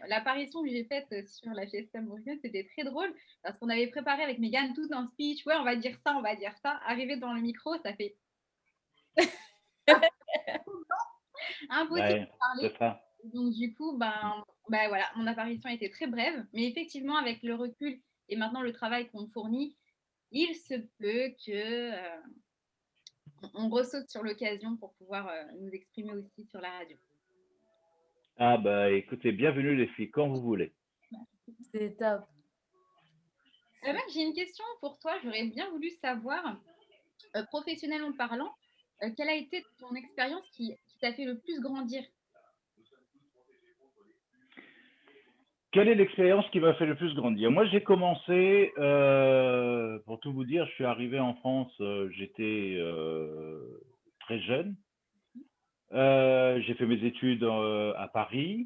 l'apparition que j'ai faite sur la Fiesta Mauricienne, c'était très drôle parce qu'on avait préparé avec Mégane tout un speech. Ouais, on va dire ça, on va dire ça. Arrivé devant le micro, ça fait impossible Ouais, de parler. c'est ça. Donc du coup, ben voilà, mon apparition était très brève. Mais effectivement, avec le recul et maintenant le travail qu'on fournit, il se peut que on ressaute sur l'occasion pour pouvoir nous exprimer aussi sur la radio. Ah bah écoutez, bienvenue les filles, quand vous voulez. C'est top. Max, j'ai une question pour toi. J'aurais bien voulu savoir, professionnellement parlant, quelle a été ton expérience qui t'a fait le plus grandir? Quelle est l'expérience qui m'a fait le plus grandir? Moi, j'ai commencé, pour tout vous dire, je suis arrivé en France, j'étais très jeune. J'ai fait mes études à Paris.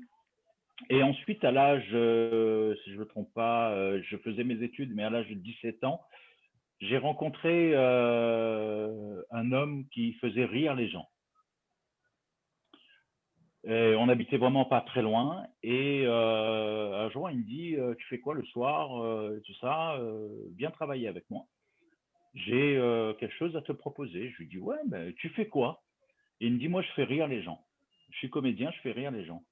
Et ensuite, à l'âge, si je ne me trompe pas, je faisais mes études, mais à l'âge de 17 ans, j'ai rencontré un homme qui faisait rire les gens. Et on habitait vraiment pas très loin. Et un jour, il me dit, tu fais quoi le soir, tout ça, viens travailler avec moi. J'ai quelque chose à te proposer. Je lui dis, ouais, ben, tu fais quoi? Et il me dit, moi, je fais rire les gens. Je suis comédien, je fais rire les gens.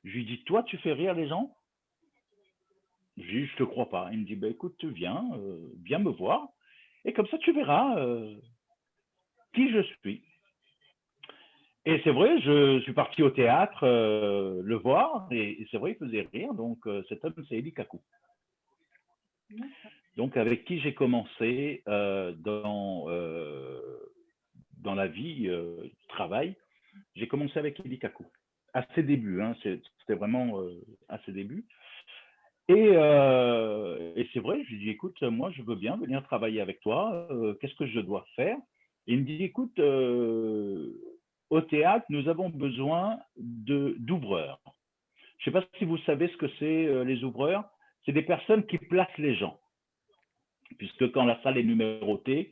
Je lui dis, toi, tu fais rire les gens? Je lui dis, je te crois pas. Il me dit, ben, écoute, tu viens me voir. Et comme ça, tu verras qui je suis. Et c'est vrai, je suis parti au théâtre le voir, et c'est vrai, il faisait rire. Donc, cet homme, c'est Eli Kaku. Donc, avec qui j'ai commencé dans la vie du travail. J'ai commencé avec Eli Kaku. À ses débuts, hein, c'était vraiment à ses débuts. Et c'est vrai, je lui dis, écoute, moi, je veux bien venir travailler avec toi. Qu'est-ce que je dois faire? Et il me dit, écoute, au théâtre, nous avons besoin d'ouvreurs. Je ne sais pas si vous savez ce que c'est les ouvreurs. C'est des personnes qui placent les gens. Puisque quand la salle est numérotée,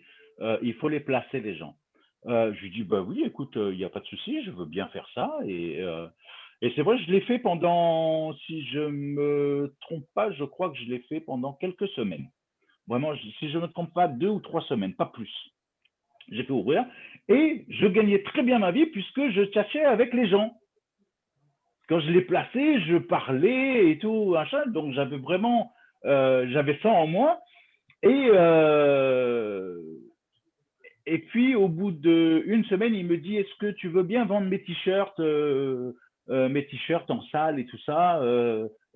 il faut les placer, les gens. Je lui dis, bah oui, écoute, il n'y a pas de souci, je veux bien faire ça. Et c'est vrai, je l'ai fait pendant, si je ne me trompe pas, je crois que je l'ai fait pendant quelques semaines. Vraiment, si je ne me trompe pas, 2 ou 3 semaines, pas plus. J'ai fait ouvrir et je gagnais très bien ma vie puisque je tchatchais avec les gens. Quand je les plaçais, je parlais et tout, machin. Donc j'avais vraiment, j'avais ça en moi. Et, et puis, au bout d'une semaine, il me dit, est-ce que tu veux bien vendre mes t-shirts en salle et tout ça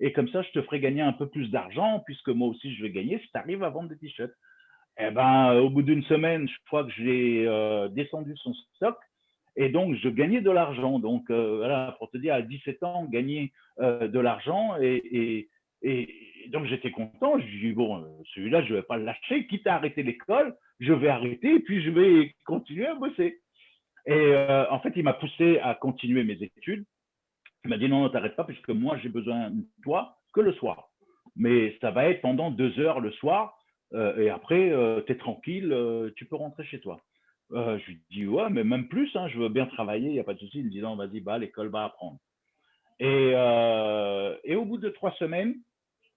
et comme ça, je te ferai gagner un peu plus d'argent, puisque moi aussi, je vais gagner si tu arrives à vendre des t-shirts. Eh ben, au bout d'une semaine, je crois que j'ai descendu son stock et donc je gagnais de l'argent. Donc voilà, pour te dire, à 17 ans, gagner de l'argent et donc j'étais content. Je dis bon, celui-là, je ne vais pas le lâcher, quitte à arrêter l'école, je vais arrêter et puis je vais continuer à bosser. Et en fait, il m'a poussé à continuer mes études. Il m'a dit non, non, t'arrêtes pas puisque moi j'ai besoin de toi que le soir. Mais ça va être pendant 2 heures le soir et après tu es tranquille, tu peux rentrer chez toi. Je lui dis ouais, mais même plus, hein, je veux bien travailler, il n'y a pas de souci. Il me dit non, vas-y, bah, l'école va apprendre. Et au bout de 3 semaines,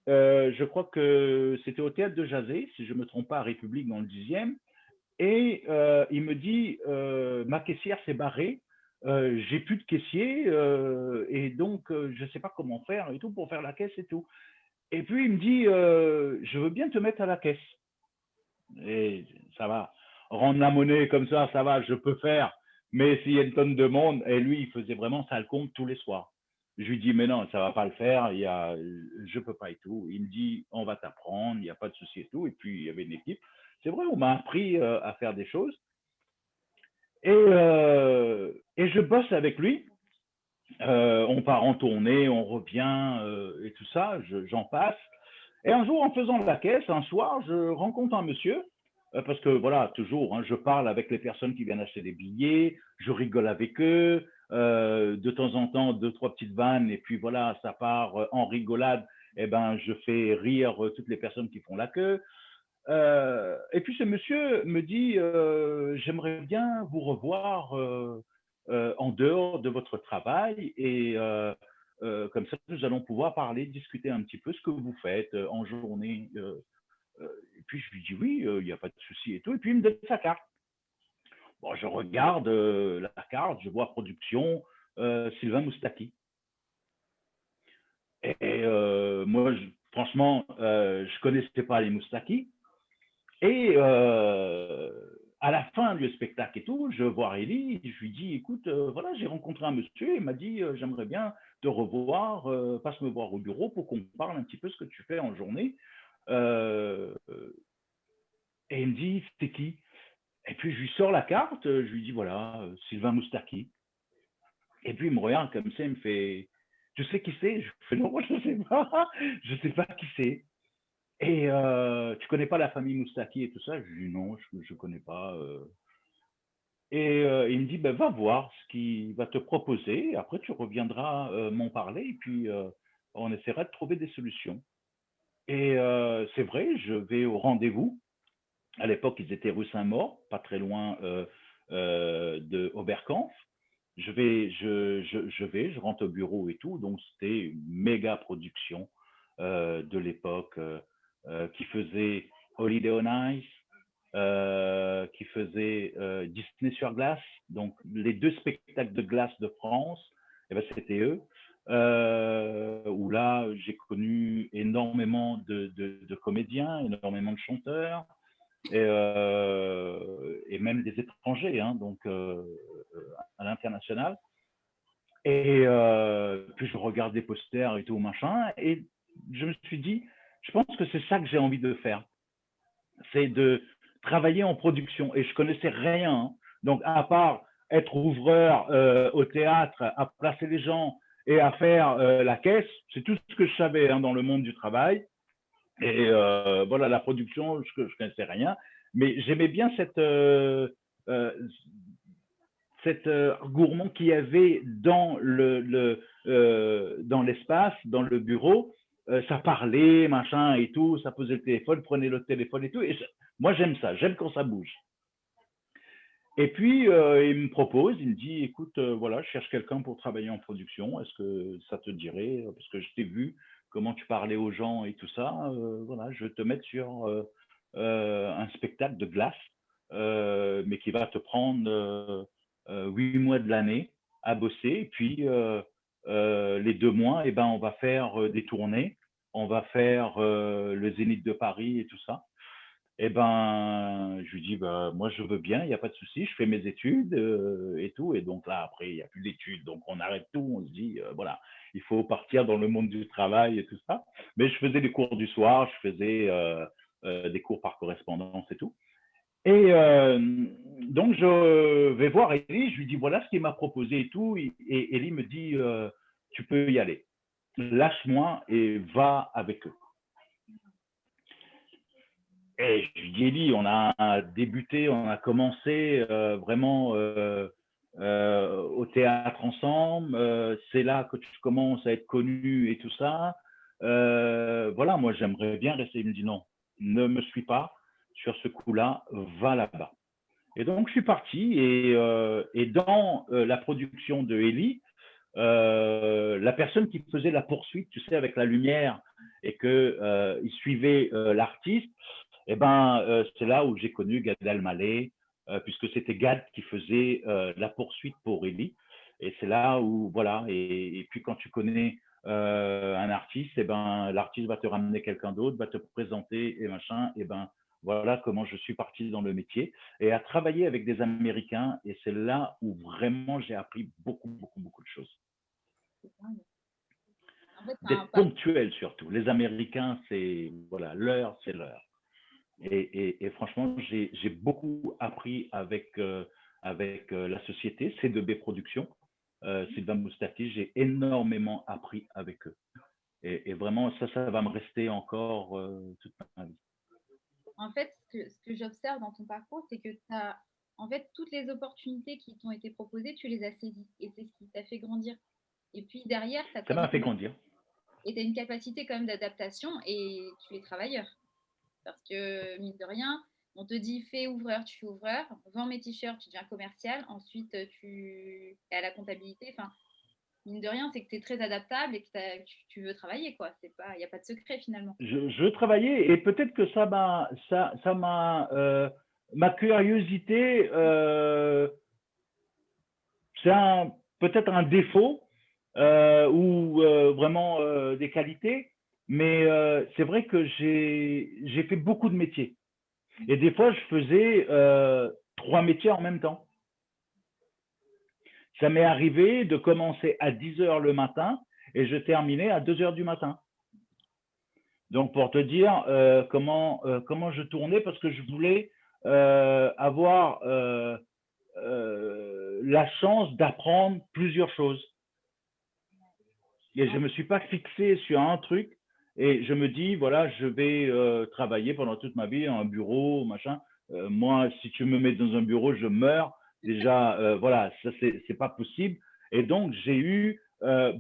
je crois que c'était au théâtre de Jazé, si je ne me trompe pas, à République dans le 10e. Et il me dit, ma caissière s'est barrée, j'ai plus de caissier, et donc je ne sais pas comment faire et tout pour faire la caisse et tout. Et puis il me dit, je veux bien te mettre à la caisse. Et ça va, rendre la monnaie comme ça va, je peux faire. Mais s'il y a une tonne de monde, et lui, il faisait vraiment ça le compte tous les soirs. Je lui dis, mais non, ça va pas le faire, je peux pas et tout. Il me dit, on va t'apprendre, il n'y a pas de souci et tout. Et puis, il y avait une équipe. C'est vrai, on m'a appris à faire des choses. Et je bosse avec lui. On part en tournée, on revient et tout ça, j'en passe. Et un jour, en faisant la caisse, un soir, je rencontre un monsieur, parce que voilà, toujours, hein, je parle avec les personnes qui viennent acheter des billets, je rigole avec eux, de temps en temps, 2, 3 petites vannes, et puis voilà, ça part en rigolade, et ben, je fais rire toutes les personnes qui font la queue. Et puis ce monsieur me dit, j'aimerais bien vous revoir en dehors de votre travail et comme ça, nous allons pouvoir parler, discuter un petit peu ce que vous faites en journée. Et puis je lui dis oui, il n'y a pas de souci et tout. Et puis il me donne sa carte. Bon, je regarde la carte, je vois production Sylvain Moustaki. Et moi, franchement, je connaissais pas les Moustaki. Et à la fin du spectacle et tout, je vois Ellie, je lui dis, écoute, voilà, j'ai rencontré un monsieur, il m'a dit, j'aimerais bien te revoir, passe me voir au bureau pour qu'on parle un petit peu ce que tu fais en journée. Euh, et il me dit, c'est qui? Et puis je lui sors la carte, je lui dis, voilà, Sylvain Moustaki. Et puis il me regarde comme ça, il me fait, tu sais qui c'est? Je fais, non, moi je ne sais pas, je ne sais pas qui c'est. Et tu connais pas la famille Moustaki et tout ça? Je lui dis non, je ne connais pas. Et il me dit, ben, va voir ce qu'il va te proposer. Après, tu reviendras m'en parler. Et puis, on essaiera de trouver des solutions. Et c'est vrai, je vais au rendez-vous. À l'époque, ils étaient rue Saint-Maur, pas très loin de Oberkampf. Je rentre au bureau et tout. Donc, c'était une méga production de l'époque qui faisait Holiday on Ice, qui faisait Disney sur glace. Donc, les 2 spectacles de glace de France, eh ben, c'était eux. Où là, j'ai connu énormément de comédiens, énormément de chanteurs, et même des étrangers, hein, donc à l'international. Et puis je regarde des posters et tout, machin, et je me suis dit, je pense que c'est ça que j'ai envie de faire. C'est de travailler en production. Et je connaissais rien, hein. Donc, à part être ouvreur au théâtre, à placer les gens et à faire la caisse, c'est tout ce que je savais, hein, dans le monde du travail. Et voilà, la production, je connaissais rien. Mais j'aimais bien cette gourmand qu'il y avait dans dans l'espace, dans le bureau. Ça parlait, machin et tout, ça posait le téléphone, prenait le téléphone et tout. Et moi, j'aime ça, j'aime quand ça bouge. Et puis, il me propose, il me dit, écoute, voilà, je cherche quelqu'un pour travailler en production, est-ce que ça te dirait? Parce que je t'ai vu comment tu parlais aux gens et tout ça, voilà, je vais te mettre sur un spectacle de glace, mais qui va te prendre 8 mois de l'année à bosser. Et puis, les 2 mois, eh ben, on va faire des tournées, on va faire le Zénith de Paris et tout ça. Eh ben, je lui dis, bah, moi, je veux bien, il n'y a pas de souci, je fais mes études et tout. Et donc là, après, il n'y a plus d'études, donc on arrête tout. On se dit, voilà, il faut partir dans le monde du travail et tout ça. Mais je faisais des cours du soir, je faisais des cours par correspondance et tout. Et donc, je vais voir Elie, je lui dis, voilà ce qu'il m'a proposé et tout. Et Elie me dit, tu peux y aller. Lâche-moi et va avec eux. Et je lui dis, Elie, on a débuté, on a commencé vraiment au théâtre ensemble. C'est là que tu commences à être connu et tout ça. Voilà, moi, j'aimerais bien rester. Il me dit, non, ne me suis pas sur ce coup-là, va là-bas. Et donc, je suis parti et dans la production de Elie, la personne qui faisait la poursuite, tu sais, avec la lumière et qu'il suivait l'artiste, eh ben, c'est là où j'ai connu Gad Elmaleh, puisque c'était Gad qui faisait la poursuite pour Elie. Et c'est là où, voilà, et puis quand tu connais un artiste, eh ben, l'artiste va te ramener quelqu'un d'autre, va te présenter et machin, et ben, voilà comment je suis parti dans le métier et à travailler avec des Américains. Et c'est là où vraiment j'ai appris beaucoup, beaucoup, beaucoup de choses. En fait, D'être ponctuel surtout. Les Américains, c'est voilà, l'heure, c'est l'heure. Et franchement, j'ai beaucoup appris avec la société C2B Productions, Sylvain Moustaki. J'ai énormément appris avec eux. Et vraiment, ça va me rester encore toute ma vie. En fait, ce que j'observe dans ton parcours, c'est que tu as, en fait, toutes les opportunités qui t'ont été proposées, tu les as saisies. Et c'est ce qui t'a fait grandir. Et puis derrière, tu as Ça quand m'a fait même, grandir. et t'as une capacité quand même d'adaptation et tu es travailleur. Parce que, mine de rien, on te dit fais ouvreur, tu fais ouvreur, vends mes t-shirts, tu deviens commercial, ensuite tu es à la comptabilité. Enfin, mine de rien, c'est que tu es très adaptable et que tu veux travailler, quoi. Il n'y a pas de secret finalement. Je travaillais et peut-être que ça m'a ma curiosité, c'est peut-être un défaut ou vraiment des qualités, mais c'est vrai que j'ai fait beaucoup de métiers. Et des fois, je faisais 3 métiers en même temps. Ça m'est arrivé de commencer à 10 heures le matin et je terminais à 2 heures du matin. Donc, pour te dire comment je tournais, parce que je voulais avoir la chance d'apprendre plusieurs choses. Et je ne me suis pas fixé sur un truc et je me dis, voilà, je vais travailler pendant toute ma vie en bureau, machin. Moi, si tu me mets dans un bureau, je meurs. Déjà, voilà, ça, c'est pas possible. Et donc, j'ai eu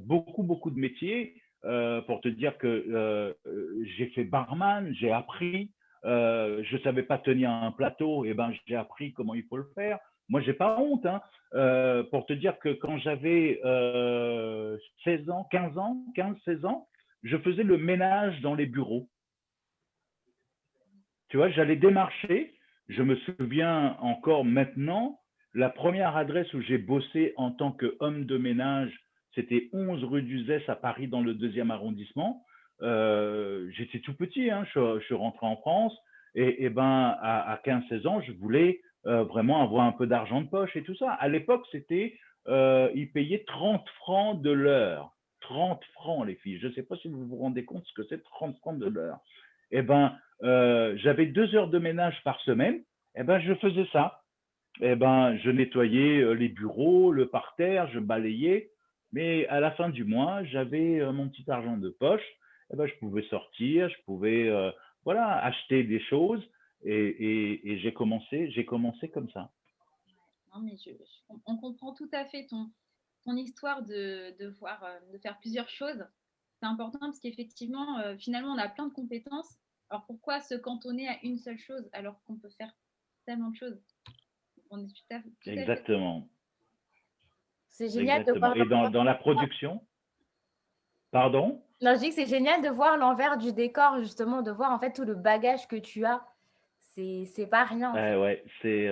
beaucoup, beaucoup de métiers pour te dire que j'ai fait barman, j'ai appris. Je ne savais pas tenir un plateau, et ben j'ai appris comment il faut le faire. Moi, j'ai pas honte, hein. Pour te dire que quand j'avais 16 ans, 15 ans, 15, 16 ans, je faisais le ménage dans les bureaux. Tu vois, j'allais démarcher. Je me souviens encore maintenant, la première adresse où j'ai bossé en tant qu'homme de ménage, c'était 11 rue d'Uzès à Paris, dans le 2e arrondissement. J'étais tout petit, hein, je suis rentré en France, et ben à 15-16 ans, je voulais vraiment avoir un peu d'argent de poche et tout ça. À l'époque, c'était, ils payaient 30 francs de l'heure. 30 francs, les filles. Je ne sais pas si vous vous rendez compte ce que c'est, 30 francs de l'heure. Eh ben, j'avais 2 heures de ménage par semaine. Eh ben, je faisais ça. Eh ben, je nettoyais les bureaux, le parterre, je balayais. Mais à la fin du mois, j'avais mon petit argent de poche. Eh ben, je pouvais sortir, je pouvais voilà, acheter des choses. Et j'ai commencé comme ça. Non, mais on comprend tout à fait ton histoire de faire plusieurs choses. C'est important parce qu'effectivement, finalement, on a plein de compétences. Alors pourquoi se cantonner à une seule chose alors qu'on peut faire tellement de choses? On est tout à fait. Exactement. C'est génial de Exactement. voir Et dans la production, pardon? non, je dis que c'est génial de voir l'envers du décor, justement, de voir en fait tout le bagage que tu as. C'est pas rien, en fait. Ouais, c'est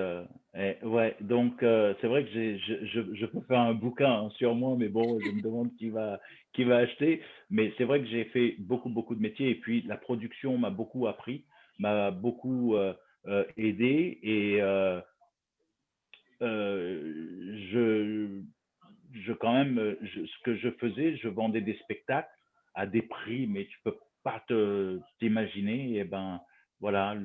ouais. Donc c'est vrai que je peux faire un bouquin, hein, sur moi, mais bon, je me demande qui va acheter. Mais c'est vrai que j'ai fait beaucoup de métiers, et puis la production m'a beaucoup appris, m'a beaucoup aidé, et je quand même, ce que je faisais, je vendais des spectacles à des prix, mais tu peux pas t'imaginer. Et ben voilà,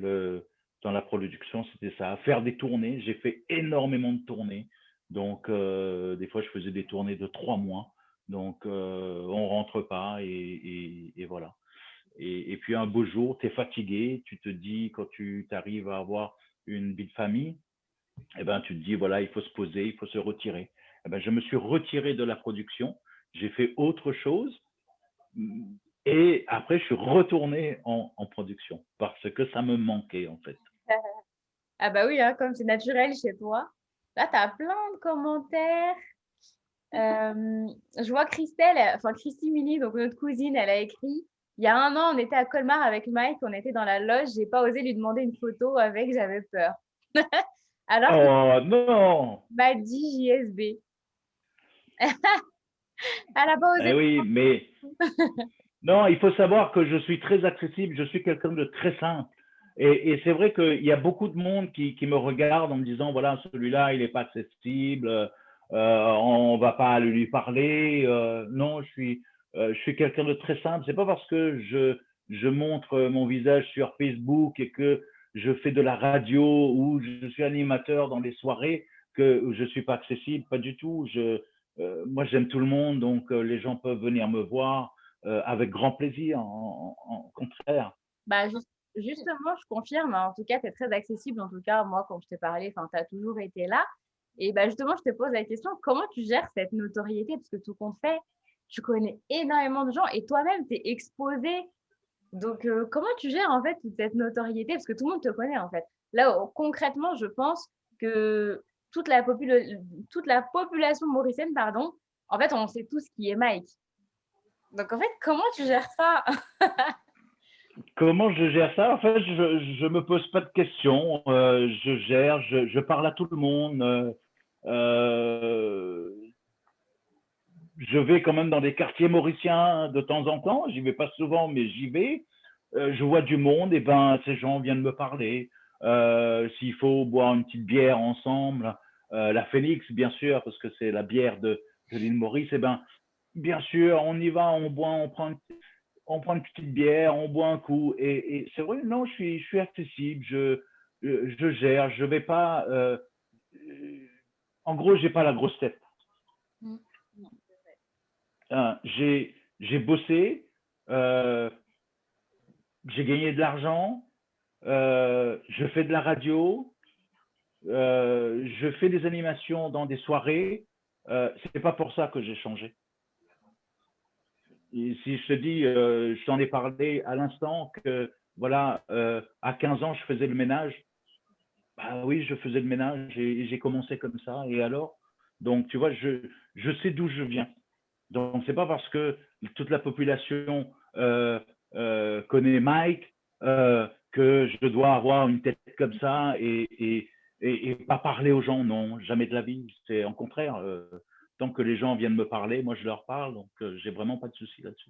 dans la production, c'était ça. Faire des tournées, j'ai fait énormément de tournées. Donc des fois, je faisais des tournées de 3 mois. Donc on rentre pas, et voilà. Et puis un beau jour, tu es fatigué, tu te dis, quand tu arrives à avoir une vie de famille, eh ben, tu te dis, voilà, il faut se poser, il faut se retirer. Eh ben, je me suis retiré de la production, j'ai fait autre chose, et après, je suis retourné en production parce que ça me manquait, en fait. Ah bah oui, hein, comme c'est naturel chez toi. Là, tu as plein de commentaires. Je vois Christelle, enfin Christy Mini, donc notre cousine, elle a écrit: il y a 1 an, on était à Colmar avec Mike, on était dans la loge, j'ai pas osé lui demander une photo avec, j'avais peur. Alors qu'il Oh non! m'a dit JSB. Elle a pas osé. Eh oui, mais non, il faut savoir que je suis très accessible, je suis quelqu'un de très simple. Et c'est vrai qu'il y a beaucoup de monde qui me regarde en me disant, voilà, celui-là, il n'est pas accessible, on va pas lui parler. Non, je suis quelqu'un de très simple. C'est pas parce que je montre mon visage sur Facebook et que je fais de la radio ou je suis animateur dans les soirées que je suis pas accessible. Pas du tout. Moi, j'aime tout le monde, donc les gens peuvent venir me voir avec grand plaisir, en contraire. Bah, justement, je confirme, hein. En tout cas, tu es très accessible. En tout cas, moi, quand je t'ai parlé, enfin, tu as toujours été là. Et bah, justement, je te pose la question, comment tu gères cette notoriété? Parce que tout compte fait, tu connais énormément de gens et toi-même, tu es exposé. Donc, comment tu gères en fait toute cette notoriété? Parce que tout le monde te connaît en fait. Là, concrètement, je pense que toute la population mauricienne, pardon, en fait, on sait tous qui est Mike. Donc, en fait, comment tu gères ça? Comment je gère ça? En fait, je me pose pas de questions. Je gère, je parle à tout le monde. Euh, je vais quand même dans des quartiers mauriciens de temps en temps. J'y vais pas souvent, mais j'y vais. Je vois du monde, et ben ces gens viennent me parler. S'il faut boire une petite bière ensemble, la Phoenix, bien sûr, parce que c'est la bière de l'île Maurice, et ben bien sûr, on y va, on boit, on prend une petite bière, on boit un coup. Et c'est vrai, non, je suis accessible, je gère, je vais pas. En gros, j'ai pas la grosse tête. Mm. Non, c'est vrai. J'ai bossé, euh, j'ai gagné de l'argent, je fais de la radio, je fais des animations dans des soirées. C'est pas pour ça que j'ai changé. Et si je te dis, je t'en ai parlé à l'instant que, voilà, à 15 ans, je faisais le ménage. Bah oui, je faisais le ménage et j'ai commencé comme ça. Et alors? Donc, tu vois, je sais d'où je viens. Donc, c'est pas parce que toute la population connaît Mike que je dois avoir une tête comme ça et pas parler aux gens. Non, jamais de la vie. C'est en contraire. Tant que les gens viennent me parler, moi, je leur parle. Donc, j'ai vraiment pas de souci là-dessus.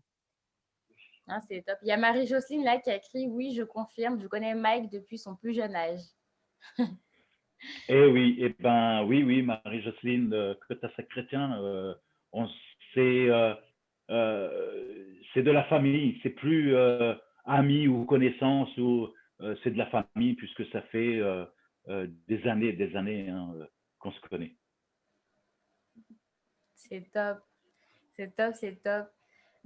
Hein, c'est top. Il y a Marie-Jocelyne là qui a écrit: oui, je confirme, je connais Mike depuis son plus jeune âge. Eh oui, eh ben oui, oui, Marie-Jocelyne, que ta chrétien, on c'est c'est de la famille, c'est plus amis ou connaissances ou c'est de la famille puisque ça fait des années hein, qu'on se connaît. C'est top, c'est top, c'est top.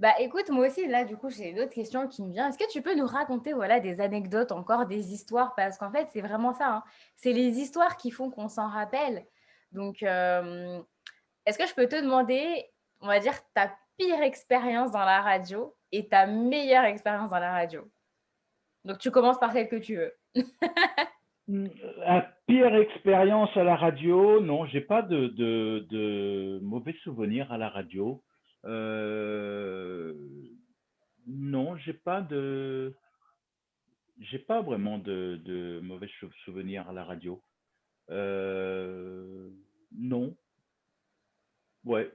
Bah écoute, moi aussi, là, du coup, j'ai une autre question qui me vient. Est-ce que tu peux nous raconter, voilà, des anecdotes, encore des histoires? Parce qu'en fait, c'est vraiment ça, hein. C'est les histoires qui font qu'on s'en rappelle. Donc, est-ce que je peux te demander, on va dire, ta pire expérience dans la radio et ta meilleure expérience dans la radio? Donc, tu commences par celle que tu veux. La pire expérience à la radio, non, j'ai pas de mauvais souvenirs à la radio. Euh, non, j'ai pas vraiment de mauvais souvenirs à la radio. Euh, non, ouais,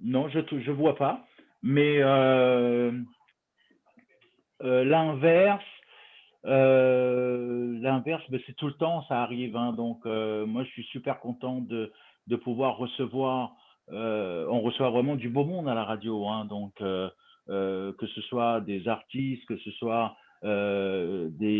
non, je vois pas. Mais l'inverse, l'inverse, ben, c'est tout le temps, ça arrive. Hein, donc, moi, je suis super content de pouvoir recevoir. On reçoit vraiment du beau monde à la radio. Hein, donc, que ce soit des artistes, que ce soit des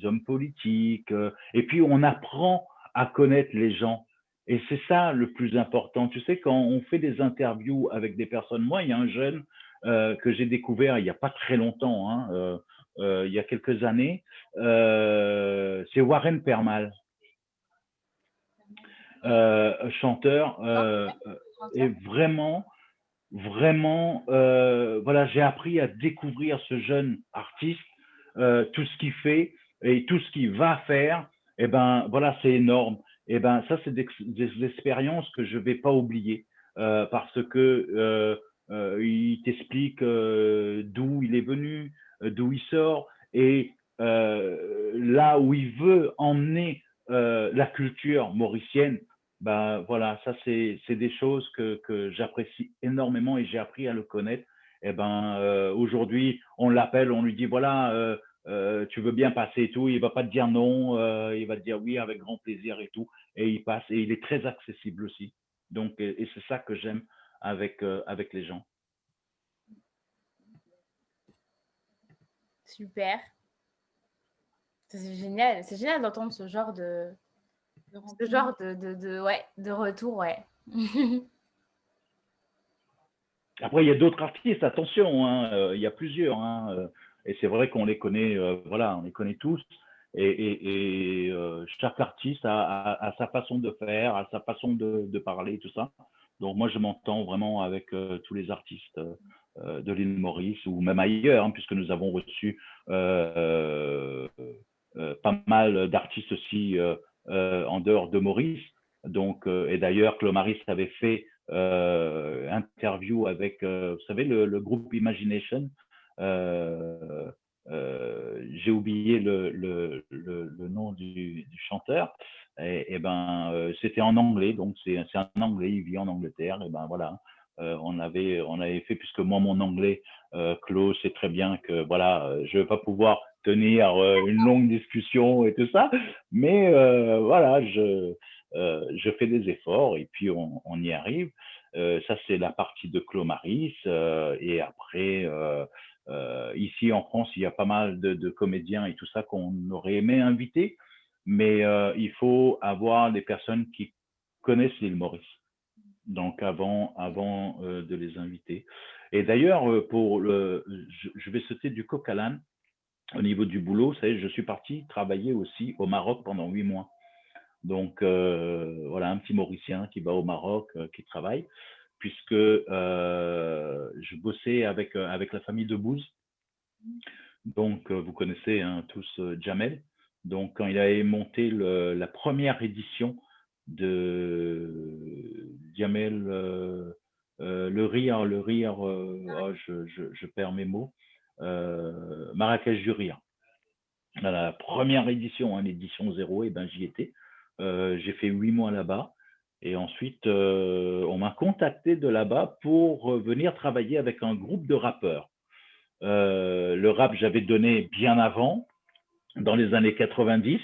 hommes politiques. Et puis, on apprend à connaître les gens. Et c'est ça le plus important. Tu sais, quand on fait des interviews avec des personnes, moi, il y a un jeune que j'ai découvert il n'y a pas très longtemps. Hein, il y a quelques années, c'est Warren Permal, chanteur, et vraiment, vraiment, voilà, j'ai appris à découvrir ce jeune artiste, tout ce qu'il fait et tout ce qu'il va faire. Et ben, voilà, c'est énorme. Et ben, ça, c'est des expériences que je vais pas oublier parce que il t'explique d'où il est venu, d'où il sort et là où il veut emmener la culture mauricienne. Ben voilà, ça c'est des choses que j'apprécie énormément et j'ai appris à le connaître. Et ben aujourd'hui, on l'appelle, on lui dit voilà, tu veux bien passer et tout, il va pas te dire non, il va te dire oui avec grand plaisir et tout, et il passe et il est très accessible aussi. Donc et c'est ça que j'aime avec les gens. Super. C'est génial d'entendre ce genre ouais, de retour, ouais. Après, il y a d'autres artistes, attention, hein, il y a plusieurs, hein, et c'est vrai qu'on les connaît, voilà, on les connaît tous, et chaque artiste a sa façon de faire, a sa façon de parler, tout ça. Donc moi, je m'entends vraiment avec tous les artistes de l'île Maurice ou même ailleurs, hein, puisque nous avons reçu pas mal d'artistes aussi en dehors de Maurice. Donc, et d'ailleurs, Claude Maurice avait fait interview avec, vous savez, le groupe Imagination. J'ai oublié le nom du chanteur. Et ben, c'était en anglais, donc c'est un anglais, il vit en Angleterre. Et ben voilà, on avait fait, puisque moi, mon anglais, Claude sait très bien que voilà, je ne vais pas pouvoir tenir une longue discussion et tout ça, mais voilà, je fais des efforts et puis on y arrive. Ça, c'est la partie de Clomaris. Et après, ici en France, il y a pas mal de comédiens et tout ça qu'on aurait aimé inviter, mais il faut avoir des personnes qui connaissent l'île Maurice. Donc avant de les inviter. Et d'ailleurs, je vais sauter du coq à l'âne au niveau du boulot. Vous savez, je suis parti travailler aussi au Maroc pendant 8 mois. Donc voilà, un petit Mauricien qui va au Maroc, qui travaille puisque je bossais avec la famille de Bouze. Donc, vous connaissez hein, tous Jamel. Donc, quand il avait monté la première édition de Jamel, le rire, oh, je perds mes mots, Marrakech du rire. La première édition, hein, l'édition 0, et ben, j'y étais. J'ai fait 8 mois là-bas. Et ensuite, on m'a contacté de là-bas pour venir travailler avec un groupe de rappeurs. Le rap, j'avais donné bien avant, dans les années 90,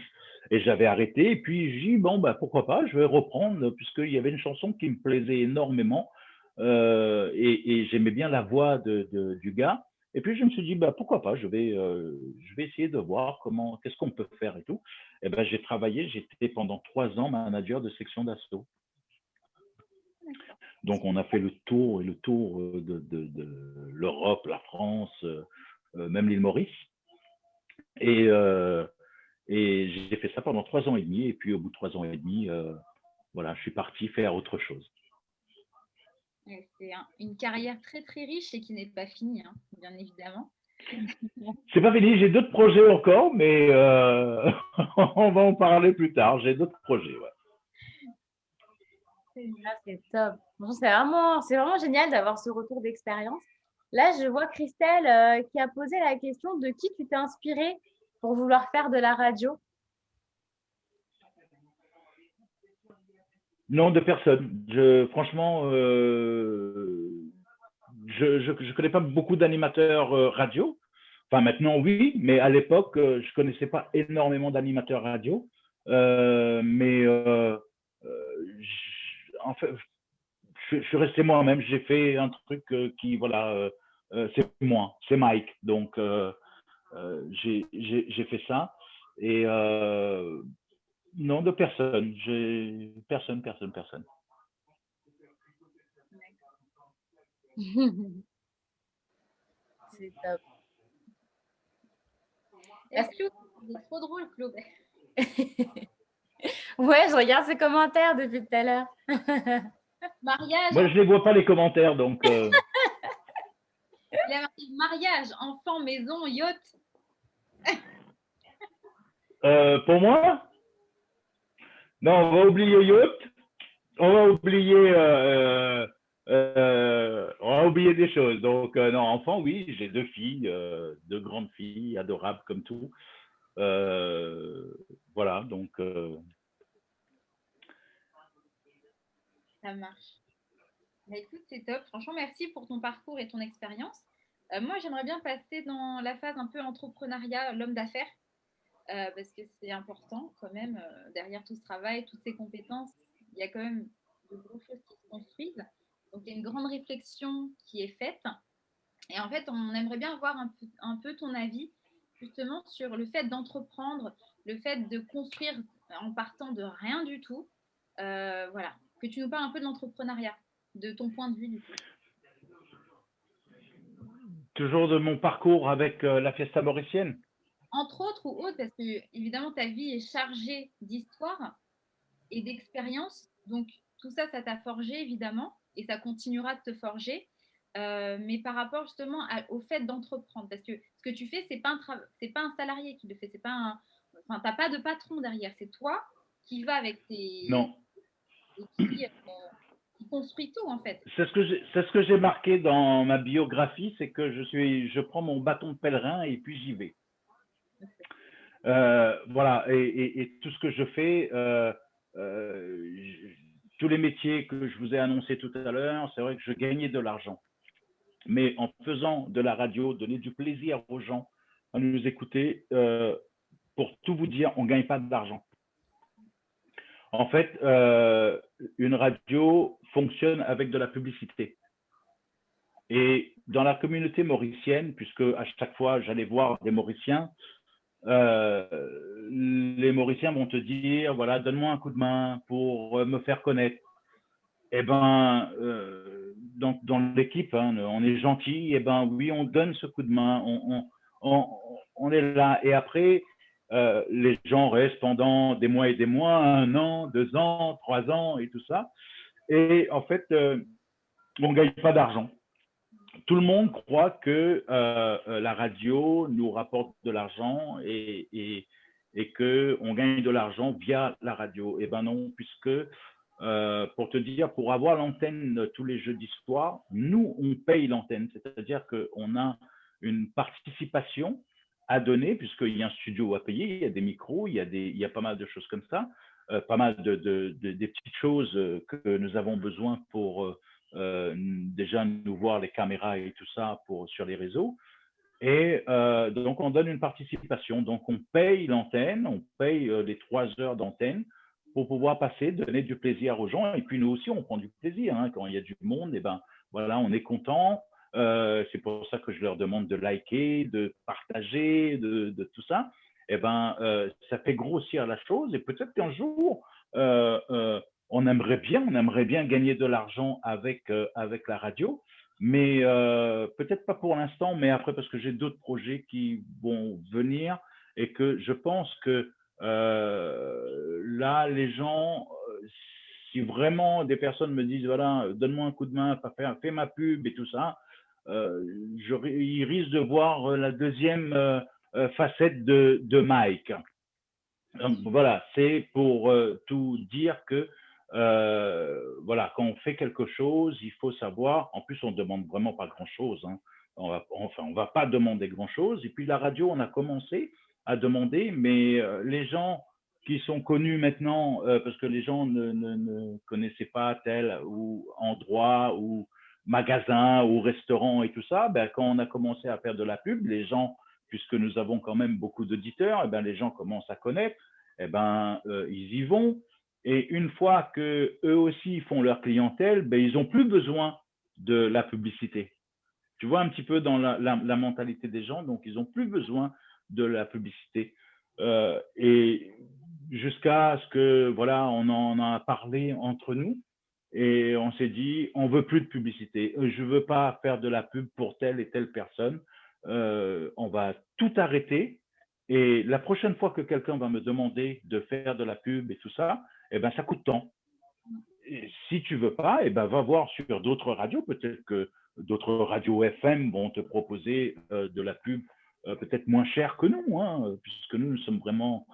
et j'avais arrêté. Et puis, j'ai dit, bon, bah, pourquoi pas, je vais reprendre, puisqu'il y avait une chanson qui me plaisait énormément, et j'aimais bien la voix du gars. Et puis, je me suis dit, bah, pourquoi pas, je vais essayer de voir qu'est-ce qu'on peut faire et tout. Et ben, j'ai travaillé, j'étais pendant 3 ans manager de section d'assaut. Donc, on a fait le tour de l'Europe, la France, même l'île Maurice. Et j'ai fait ça pendant 3 ans et demi. Et puis, au bout de 3 ans et demi, voilà, je suis parti faire autre chose. C'est une carrière très, très riche et qui n'est pas finie, hein, bien évidemment. C'est pas fini, j'ai d'autres projets encore, mais on va en parler plus tard. J'ai d'autres projets, ouais. C'est top. Bon, c'est vraiment génial d'avoir ce retour d'expérience. Là, je vois Christelle qui a posé la question de qui tu t'es inspirée pour vouloir faire de la radio. Non, de personne. Franchement, je connais pas beaucoup d'animateurs radio. Enfin, maintenant, oui, mais à l'époque, je connaissais pas énormément d'animateurs radio. En fait, je suis resté moi-même. J'ai fait un truc qui, voilà, c'est moi, c'est Mike. Donc, j'ai fait ça. Et non, de personne. Personne. C'est top. Est-ce que c'est trop drôle, Claude? Ouais, je regarde ses commentaires depuis tout à l'heure. Mariage. Moi, je les vois pas les commentaires, donc. Il a marqué mariage, enfant, maison, yacht. Pour moi, non, on va oublier yacht. On va oublier des choses. Donc, non, enfant, oui, j'ai 2 filles, 2 grandes filles, adorables comme tout. Voilà, donc. Ça marche. Bah, écoute, c'est top. Franchement, merci pour ton parcours et ton expérience. Moi, j'aimerais bien passer dans la phase un peu entrepreneuriat, l'homme d'affaires, parce que c'est important quand même. Derrière tout ce travail, toutes ces compétences, il y a quand même de grosses choses qui se construisent. Donc, il y a une grande réflexion qui est faite. Et en fait, on aimerait bien avoir un peu ton avis justement sur le fait d'entreprendre, le fait de construire en partant de rien du tout. Voilà, que tu nous parles un peu de l'entrepreneuriat, de ton point de vue du coup. Toujours de mon parcours avec la Fiesta mauricienne. Entre autres ou autres, parce que évidemment ta vie est chargée d'histoire et d'expérience. Donc tout ça, ça t'a forgé évidemment et ça continuera de te forger. Mais par rapport justement au fait d'entreprendre, parce que ce que tu fais, c'est pas un salarié qui le fait, c'est pas enfin, t'as pas de patron derrière, c'est toi qui va avec tes Non. et qui construit tout en fait. C'est ce que j'ai marqué dans ma biographie, c'est que je prends mon bâton de pèlerin et puis j'y vais. Voilà, et tout ce que je fais, tous les métiers que je vous ai annoncés tout à l'heure, c'est vrai que je gagnais de l'argent. Mais en faisant de la radio, donner du plaisir aux gens à nous écouter, pour tout vous dire, on ne gagne pas d'argent. En fait, une radio fonctionne avec de la publicité. Et dans la communauté mauricienne, puisque à chaque fois j'allais voir des Mauriciens, les Mauriciens vont te dire, voilà, donne-moi un coup de main pour me faire connaître. Eh ben, dans l'équipe, hein, on est gentil, eh ben oui, on donne ce coup de main, on est là. Et après, les gens restent pendant des mois et des mois, 1 an, 2 ans, 3 ans et tout ça. Et en fait, on ne gagne pas d'argent. Tout le monde croit que la radio nous rapporte de l'argent et qu'on gagne de l'argent via la radio. Eh bien non, puisque pour te dire, pour avoir l'antenne tous les jeudis soirs, nous, on paye l'antenne. C'est-à-dire qu'on a une participation à donner, puisqu'il y a un studio à payer, il y a des micros, il y a pas mal de choses comme ça, pas mal des petites choses que nous avons besoin pour déjà nous voir les caméras et tout ça sur les réseaux. Et donc, on donne une participation. Donc, on paye l'antenne, on paye les 3 heures d'antenne pour pouvoir passer, donner du plaisir aux gens. Et puis, nous aussi, on prend du plaisir. Hein. Quand il y a du monde, et ben, voilà, on est content. C'est pour ça que je leur demande de liker, de partager, de tout ça. Et ben, ça fait grossir la chose. Et peut-être qu'un jour, on aimerait bien gagner de l'argent avec la radio. Mais peut-être pas pour l'instant, mais après, parce que j'ai d'autres projets qui vont venir et que je pense que là, les gens, si vraiment des personnes me disent, voilà, donne-moi un coup de main, fais ma pub et tout ça, ils risquent de voir la deuxième facette de Mike. Donc voilà, c'est pour tout dire que voilà, quand on fait quelque chose, il faut savoir. En plus, on demande vraiment pas grand-chose. Hein. On va pas demander grand-chose. Et puis la radio, on a commencé à demander, mais les gens qui sont connus maintenant, parce que les gens ne connaissaient pas tel ou endroit ou magasin ou restaurant et tout ça, ben, quand on a commencé à faire de la pub, les gens, puisque nous avons quand même beaucoup d'auditeurs, eh ben, les gens commencent à connaître, eh ben, ils y vont. Et une fois qu'eux aussi font leur clientèle, ben, ils n'ont plus besoin de la publicité. Tu vois un petit peu dans la mentalité des gens, donc ils n'ont plus besoin de la publicité. Et jusqu'à ce que, voilà, on en a parlé entre nous et on s'est dit, on veut plus de publicité. Je veux pas faire de la pub pour telle et telle personne. On va tout arrêter. Et la prochaine fois que quelqu'un va me demander de faire de la pub et tout ça, eh ben, ça coûte tant. Et si tu veux pas, eh ben, va voir sur d'autres radios. Peut-être que d'autres radios FM vont te proposer de la pub peut-être moins cher que nous, hein, puisque nous sommes vraiment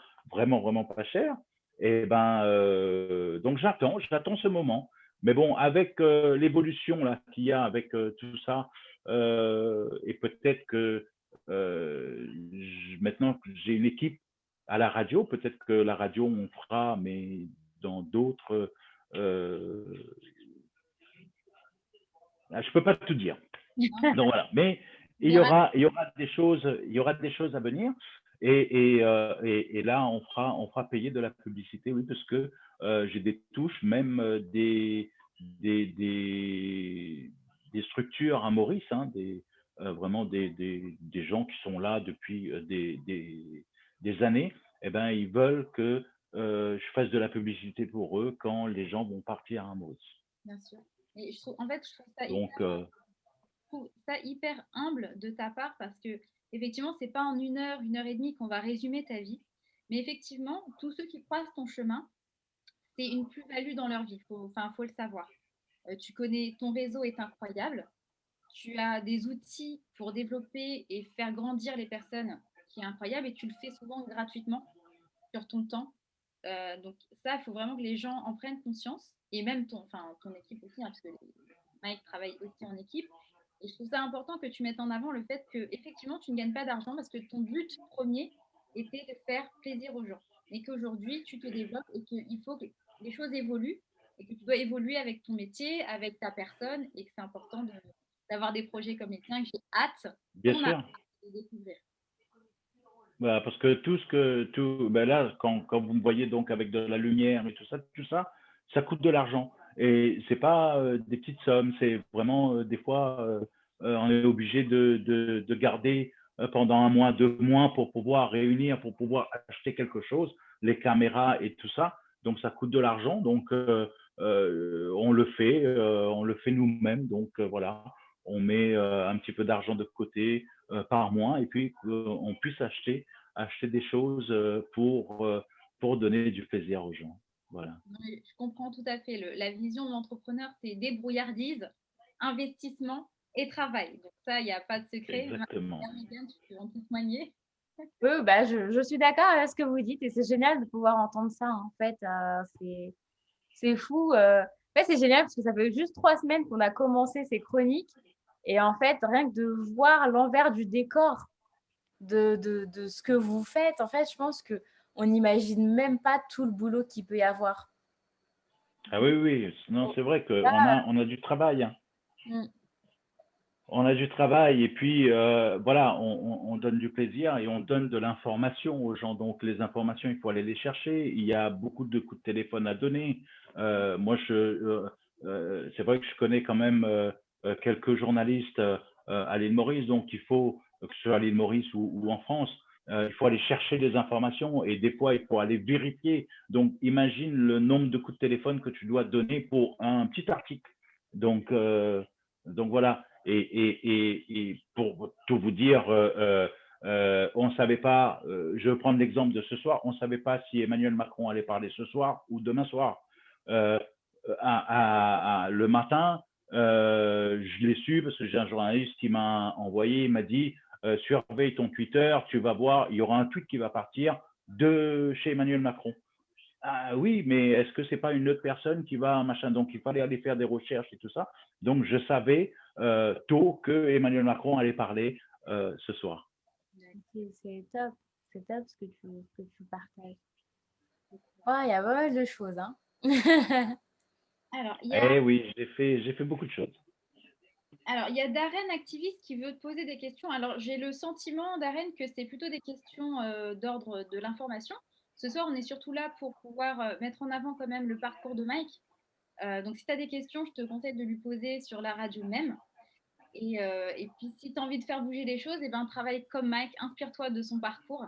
pas chers. Et ben, donc j'attends ce moment. Mais bon, avec l'évolution là qu'il y a avec tout ça, et peut-être que maintenant que j'ai une équipe à la radio, peut-être que la radio on fera, mais dans d'autres je peux pas tout dire. Donc voilà, mais il y aura des choses à venir et là on fera payer de la publicité, oui, parce que j'ai des touches, même des structures à Maurice, hein, vraiment des gens qui sont là depuis des années. Eh ben ils veulent que je fasse de la publicité pour eux quand les gens vont partir à Maurice. Bien sûr. Et en fait, je trouve ça Donc hyper humble de ta part parce que effectivement, c'est pas en 1 heure et demie qu'on va résumer ta vie, mais effectivement, tous ceux qui croisent ton chemin, c'est une plus-value dans leur vie. Faut le savoir. Tu connais, ton réseau est incroyable. Tu as des outils pour développer et faire grandir les personnes qui est incroyable et tu le fais souvent gratuitement sur ton temps. Donc ça, il faut vraiment que les gens en prennent conscience et même ton équipe aussi, hein, parce que Mike travaille aussi en équipe. Et je trouve ça important que tu mettes en avant le fait que effectivement tu ne gagnes pas d'argent parce que ton but premier était de faire plaisir aux gens. Et qu'aujourd'hui tu te développes et qu'il faut que les choses évoluent et que tu dois évoluer avec ton métier, avec ta personne et que c'est important d'avoir des projets comme les tiens que j'ai hâte, bien on a sûr. hâte de découvrir. Voilà, parce que ben là, quand vous me voyez donc avec de la lumière et tout ça, ça coûte de l'argent. Et c'est pas des petites sommes, c'est vraiment des fois, on est obligé de garder pendant 1 mois, 2 mois pour pouvoir réunir, pour pouvoir acheter quelque chose, les caméras et tout ça. Donc ça coûte de l'argent. Donc on le fait nous-mêmes. Donc voilà, on met un petit peu d'argent de côté par mois et puis on puisse acheter des choses pour donner du plaisir aux gens. Voilà. Je comprends tout à fait. La vision de l'entrepreneur, c'est débrouillardise, investissement et travail. Donc ça, il n'y a pas de secret. exactement. Megan, tu peux en témoigner. Oui, bah, je suis d'accord avec ce que vous dites et c'est génial de pouvoir entendre ça, en fait. C'est fou. En fait, c'est génial parce que ça fait juste 3 semaines qu'on a commencé ces chroniques et en fait, rien que de voir l'envers du décor de ce que vous faites, en fait, je pense que on n'imagine même pas tout le boulot qu'il peut y avoir. Ah oui, oui, non, c'est vrai Là, on a du travail, hein. mm, On a du travail et puis voilà, on donne du plaisir et on donne de l'information aux gens. Donc les informations, il faut aller les chercher. Il y a beaucoup de coups de téléphone à donner. Moi, c'est vrai que je connais quand même quelques journalistes à l'île Maurice, donc il faut, que ce soit à l'île Maurice ou en France, il faut aller chercher des informations et des fois, il faut aller vérifier. Donc imagine le nombre de coups de téléphone que tu dois donner pour un petit article. Donc voilà. Et pour tout vous dire, on ne savait pas, je vais prendre l'exemple de ce soir, on ne savait pas si Emmanuel Macron allait parler ce soir ou demain soir. Euh, le matin, je l'ai su parce que j'ai un journaliste qui m'a envoyé, il m'a dit, surveille ton Twitter, tu vas voir, il y aura un tweet qui va partir de chez Emmanuel Macron. Ah oui, mais est-ce que c'est pas une autre personne qui va machin? Donc il fallait aller faire des recherches et tout ça. Donc je savais tôt que Emmanuel Macron allait parler ce soir. c'est top. C'est top ce que tu partages. Oh, il y a pas mal de choses, hein. Alors, Eh oui, j'ai fait beaucoup de choses. il y a Darren, activiste, qui veut te poser des questions. Alors, j'ai le sentiment, Darren, que c'est plutôt des questions d'ordre de l'information. Ce soir, on est surtout là pour pouvoir mettre en avant quand même le parcours de Mike. Donc, si tu as des questions, je te conseille de lui poser sur la radio même. Et puis, si tu as envie de faire bouger les choses, eh ben, travaille comme Mike, inspire-toi de son parcours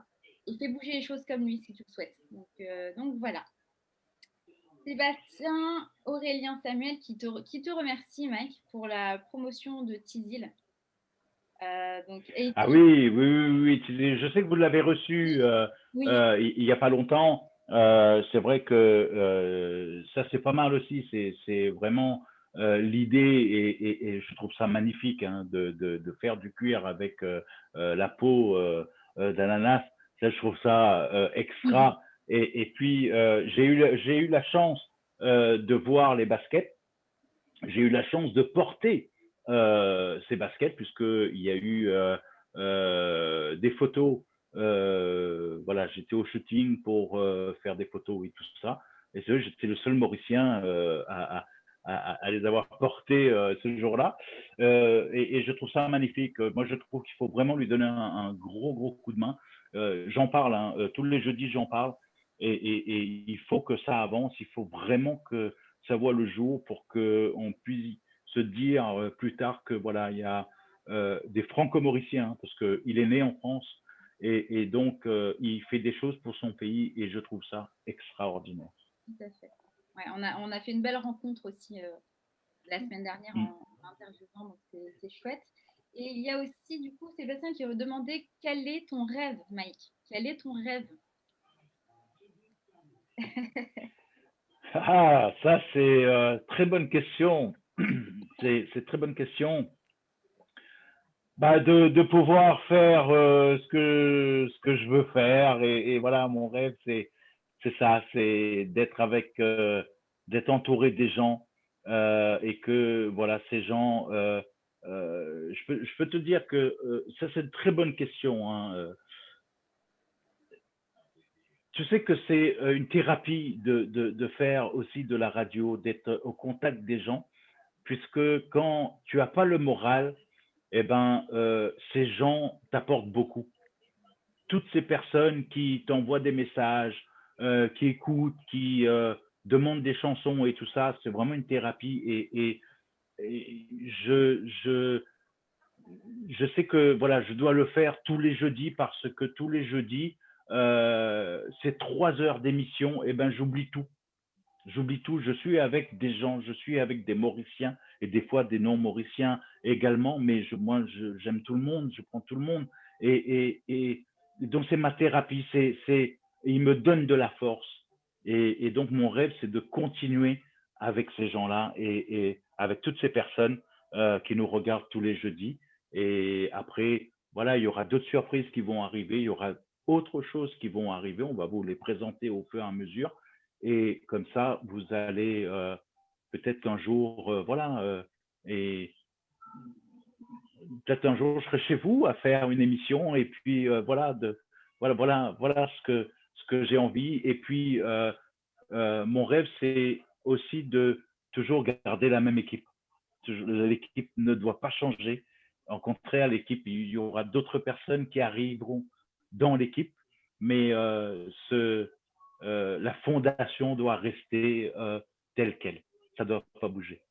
et fais bouger les choses comme lui si tu le souhaites. Donc voilà. Sébastien Aurélien Samuel qui te remercie, Mike, pour la promotion de Tizil. Ah oui, oui, oui, oui, je sais que vous l'avez reçu Oui, il n'y a pas longtemps. C'est vrai que ça, c'est pas mal aussi. C'est vraiment l'idée et je trouve ça magnifique hein, de faire du cuir avec la peau d'ananas. Ça, je trouve ça extra. Et puis, j'ai eu la chance de voir les baskets. J'ai eu la chance de porter ces baskets puisqu'il y a eu des photos. Voilà, j'étais au shooting pour faire des photos et tout ça. Et j'étais le seul Mauricien à les avoir portés ce jour-là. Et je trouve ça magnifique. Moi, je trouve qu'il faut vraiment lui donner un gros, gros coup de main. J'en parle, hein, tous les jeudis, j'en parle. Et il faut que ça avance. Il faut vraiment que ça voit le jour pour qu'on puisse se dire plus tard que voilà, il y a des franco-mauriciens, hein, parce qu'il est né en France et donc il fait des choses pour son pays et je trouve ça extraordinaire. tout à fait. Ouais, on a fait une belle rencontre aussi la semaine dernière en interviewant, donc c'est chouette. Et il y a aussi du coup Sébastien qui veut demander quel est ton rêve, Mike? Quel est ton rêve? Ah, ça c'est très bonne question. C'est très bonne question. Bah, de pouvoir faire ce que je veux faire et voilà, mon rêve c'est ça, c'est d'être entouré des gens et que voilà, ces gens, je peux te dire que ça c'est une très bonne question, hein. Tu sais que c'est une thérapie de faire aussi de la radio, d'être au contact des gens, puisque quand tu as pas le moral, eh ben, ces gens t'apportent beaucoup. Toutes ces personnes qui t'envoient des messages, qui écoutent, qui demandent des chansons et tout ça, c'est vraiment une thérapie. Et je sais que voilà, je dois le faire tous les jeudis parce que tous les jeudis, c'est 3 heures d'émission, et ben j'oublie tout. J'oublie tout, je suis avec des gens, je suis avec des Mauriciens et des fois des non-Mauriciens également, mais moi, j'aime tout le monde, je prends tout le monde. Et donc, c'est ma thérapie, il me donne de la force. Et donc, mon rêve, c'est de continuer avec ces gens-là et avec toutes ces personnes qui nous regardent tous les jeudis. Et après, voilà, il y aura d'autres surprises qui vont arriver, il y aura autre chose qui vont arriver. On va vous les présenter au fur et à mesure. Et comme ça, vous allez peut-être qu'un jour, voilà, et peut-être un jour, je serai chez vous à faire une émission. Et puis, voilà, voilà ce que j'ai envie. Et puis, mon rêve, c'est aussi de toujours garder la même équipe. L'équipe ne doit pas changer. Au contraire, l'équipe, il y aura d'autres personnes qui arriveront dans l'équipe, mais la fondation doit rester telle qu'elle. Ça ne doit pas bouger.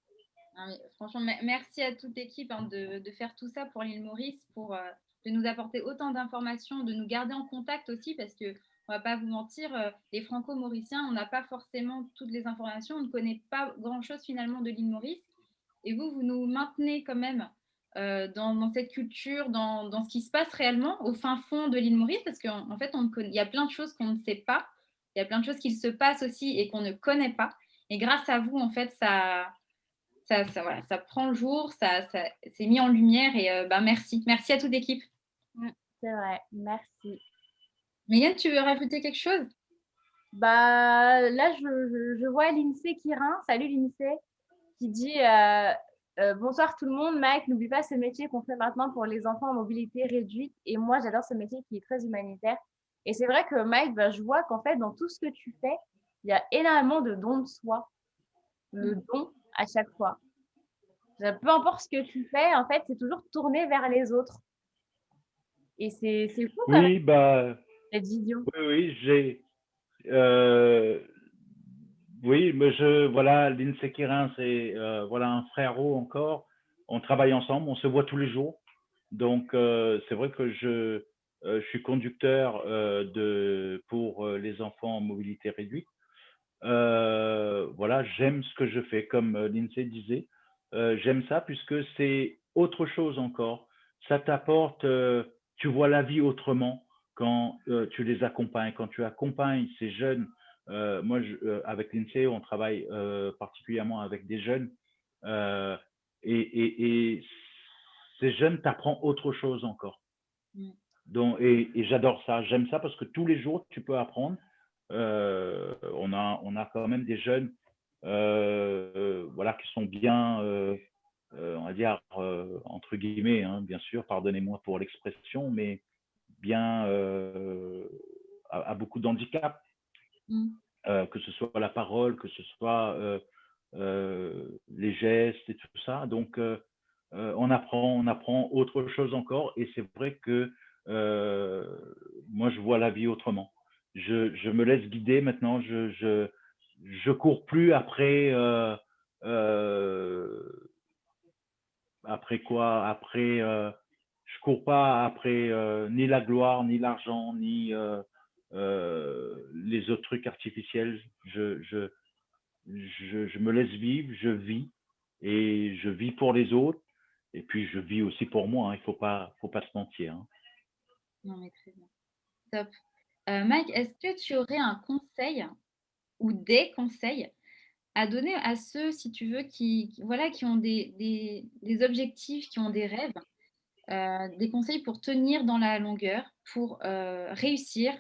Ah oui, franchement, merci à toute l'équipe hein, de faire tout ça pour l'île Maurice, de nous apporter autant d'informations, de nous garder en contact aussi, parce que on va pas vous mentir, les Franco-Mauriciens, on n'a pas forcément toutes les informations, on ne connaît pas grand-chose finalement de l'île Maurice. Et vous nous maintenez quand même dans cette culture, dans ce qui se passe réellement au fin fond de l'île Maurice, parce qu'en fait, il y a plein de choses qu'on ne sait pas, il y a plein de choses qui se passent aussi et qu'on ne connaît pas. Et grâce à vous, en fait, voilà, ça prend le jour, ça c'est mis en lumière et bah, merci. Merci à toute l'équipe. C'est vrai, merci. Mégane, tu veux rajouter quelque chose? Bah, là, je vois Lindsay Kirin. Salut Lindsay, qui dit bonsoir tout le monde. Mike, n'oublie pas ce métier qu'on fait maintenant pour les enfants en mobilité réduite. Et moi, j'adore ce métier qui est très humanitaire. Et c'est vrai que Mike, bah, je vois qu'en fait, dans tout ce que tu fais, il y a énormément de dons de soi, le don à chaque fois. Peu importe ce que tu fais, en fait, c'est toujours tourné vers les autres. Et c'est fou quand même, Oui, bah, cette vision. oui, oui, mais voilà, Lindsay Kirin, c'est voilà un frérot encore. On travaille ensemble, on se voit tous les jours. Donc, c'est vrai que je suis conducteur pour les enfants en mobilité réduite. Voilà, j'aime ce que je fais, comme Lindsay disait. J'aime ça puisque c'est autre chose encore. Ça t'apporte, tu vois la vie autrement quand tu les accompagnes. Quand tu accompagnes ces jeunes, moi, avec Lindsay, on travaille particulièrement avec des jeunes. euh, et ces jeunes t'apprennent autre chose encore. Donc, et j'adore ça. J'aime ça parce que tous les jours, tu peux apprendre. On a quand même des jeunes voilà, qui sont bien, on va dire, entre guillemets, hein, bien sûr, pardonnez-moi pour l'expression, mais bien à beaucoup d'handicap, que ce soit la parole, que ce soit les gestes et tout ça. Donc, on apprend autre chose encore. Et c'est vrai que moi, je vois la vie autrement. Je me laisse guider maintenant. Je cours plus après après quoi? Après je cours pas après ni la gloire, ni l'argent, ni les autres trucs artificiels. Je me laisse vivre, je vis et je vis pour les autres et puis je vis aussi pour moi. Hein, il faut pas se mentir. Hein. Non, mais très bien. Top. Mike, est-ce que tu aurais un conseil ou des conseils à donner à ceux, si tu veux, voilà, qui ont des objectifs, qui ont des rêves, des conseils pour tenir dans la longueur, pour réussir,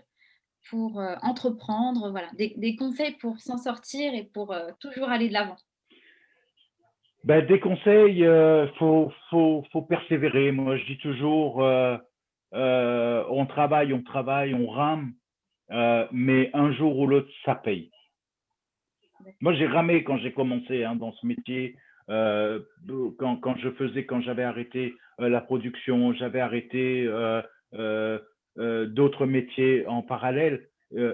pour entreprendre, voilà, des conseils pour s'en sortir et pour toujours aller de l'avant. Ben, des conseils, faut persévérer. Moi, je dis toujours, on travaille, on rame, mais un jour ou l'autre, ça paye. Moi, j'ai ramé quand j'ai commencé hein, dans ce métier. Quand j'avais arrêté la production, j'avais arrêté d'autres métiers en parallèle.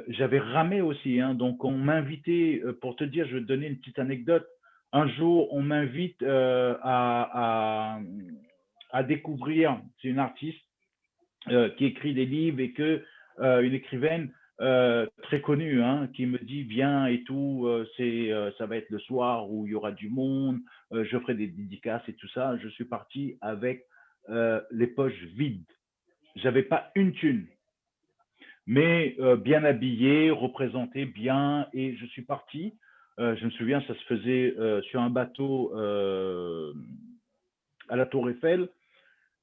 J'avais ramé aussi. Hein, donc, on m'invitait, pour te dire, je vais te donner une petite anecdote. Un jour, on m'invite à découvrir, c'est une artiste qui écrit des livres et que une écrivaine très connue hein, qui me dit viens et tout, ça va être le soir où il y aura du monde, je ferai des dédicaces et tout ça. Je suis parti avec les poches vides. J'avais pas une thune, mais bien habillé, représenté bien et je suis parti. Je me souviens, ça se faisait sur un bateau à la Tour Eiffel.